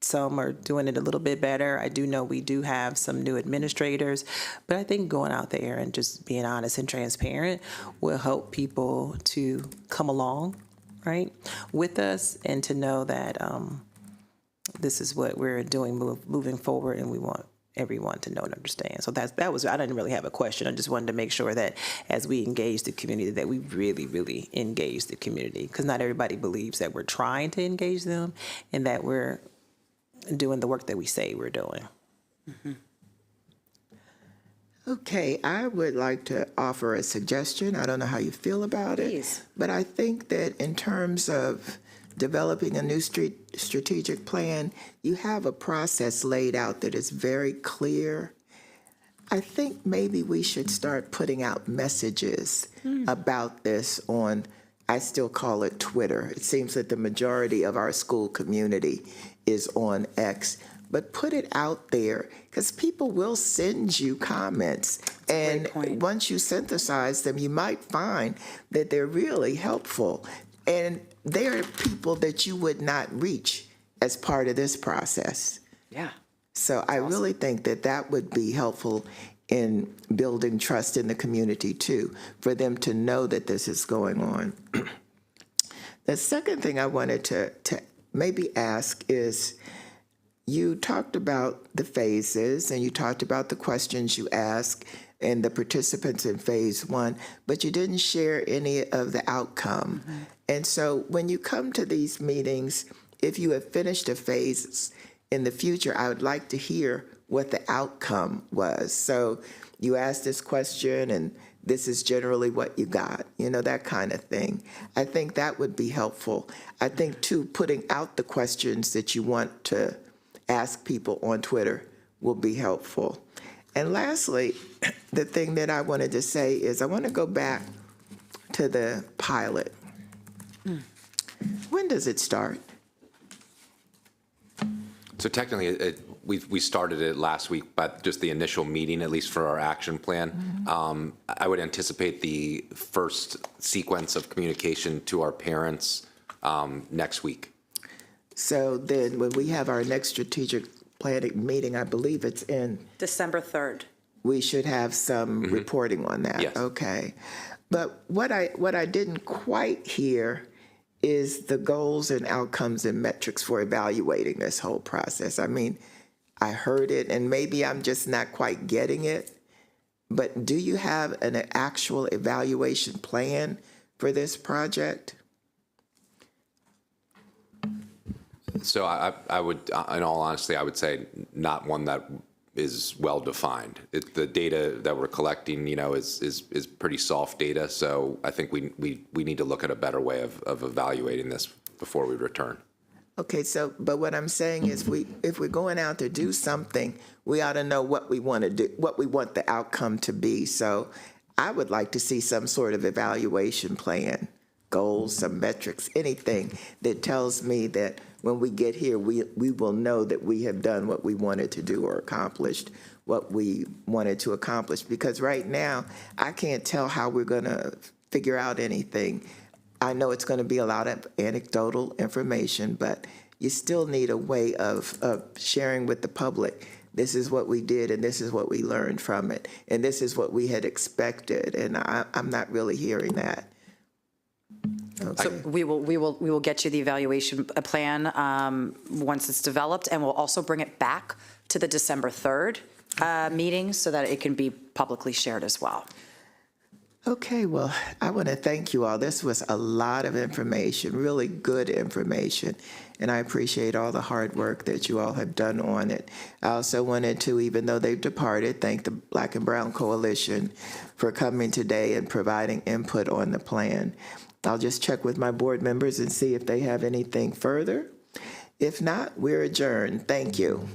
[SPEAKER 2] Some are doing it a little bit better. I do know we do have some new administrators, but I think going out there and just being honest and transparent will help people to come along, right, with us and to know that this is what we're doing moving forward, and we want everyone to know and understand. So that was, I didn't really have a question. I just wanted to make sure that as we engage the community, that we really, really engage the community, because not everybody believes that we're trying to engage them and that we're doing the work that we say we're doing.
[SPEAKER 5] Mm-hmm.
[SPEAKER 1] Okay, I would like to offer a suggestion. I don't know how you feel about it.
[SPEAKER 5] Please.
[SPEAKER 1] But I think that in terms of developing a new strategic plan, you have a process laid out that is very clear. I think maybe we should start putting out messages about this on, I still call it Twitter. It seems that the majority of our school community is on X, but put it out there because people will send you comments. And once you synthesize them, you might find that they're really helpful. And they're people that you would not reach as part of this process.
[SPEAKER 5] Yeah.
[SPEAKER 1] So I really think that that would be helpful in building trust in the community too, for them to know that this is going on. The second thing I wanted to maybe ask is, you talked about the phases and you talked about the questions you ask and the participants in phase 1, but you didn't share any of the outcome. Mm-hmm. And so when you come to these meetings, if you have finished a phase in the future, I would like to hear what the outcome was. So you asked this question and this is generally what you got, that kind of thing. I think that would be helpful. I think too, putting out the questions that you want to ask people on Twitter will be helpful. And lastly, the thing that I wanted to say is I want to go back to the pilot. When does it start?
[SPEAKER 7] So technically, we started it last week, but just the initial meeting, at least for our action plan. Mm-hmm. I would anticipate the first sequence of communication to our parents next week.
[SPEAKER 1] So then when we have our next strategic planning meeting, I believe it's in
[SPEAKER 5] December 3rd.
[SPEAKER 1] We should have some reporting on that.
[SPEAKER 7] Yes.
[SPEAKER 1] Okay. But what I didn't quite hear is the goals and outcomes and metrics for evaluating this whole process. I mean, I heard it, and maybe I'm just not quite getting it, but do you have an actual evaluation plan for this project?
[SPEAKER 7] So I would, in all honesty, I would say not one that is well defined. The data that we're collecting, is pretty soft data. So I think we need to look at a better way of evaluating this before we return.
[SPEAKER 1] Okay, so, but what I'm saying is if we're going out to do something, we ought to know what we want to do, what we want the outcome to be. So I would like to see some sort of evaluation plan, goals, some metrics, anything that tells me that when we get here, we will know that we have done what we wanted to do or accomplished what we wanted to accomplish. Because right now, I can't tell how we're going to figure out anything. I know it's going to be a lot of anecdotal information, but you still need a way of sharing with the public, this is what we did and this is what we learned from it, and this is what we had expected, and I'm not really hearing that. Okay.
[SPEAKER 5] So we will get you the evaluation plan once it's developed, and we'll also bring it back to the December 3rd meeting so that it can be publicly shared as well.
[SPEAKER 1] Okay, well, I want to thank you all. This was a lot of information, really good information, and I appreciate all the hard work that you all have done on it. I also wanted to, even though they've departed, thank the Black and Brown Coalition for coming today and providing input on the plan. I'll just check with my board members and see if they have anything further. If not, we're adjourned. Thank you.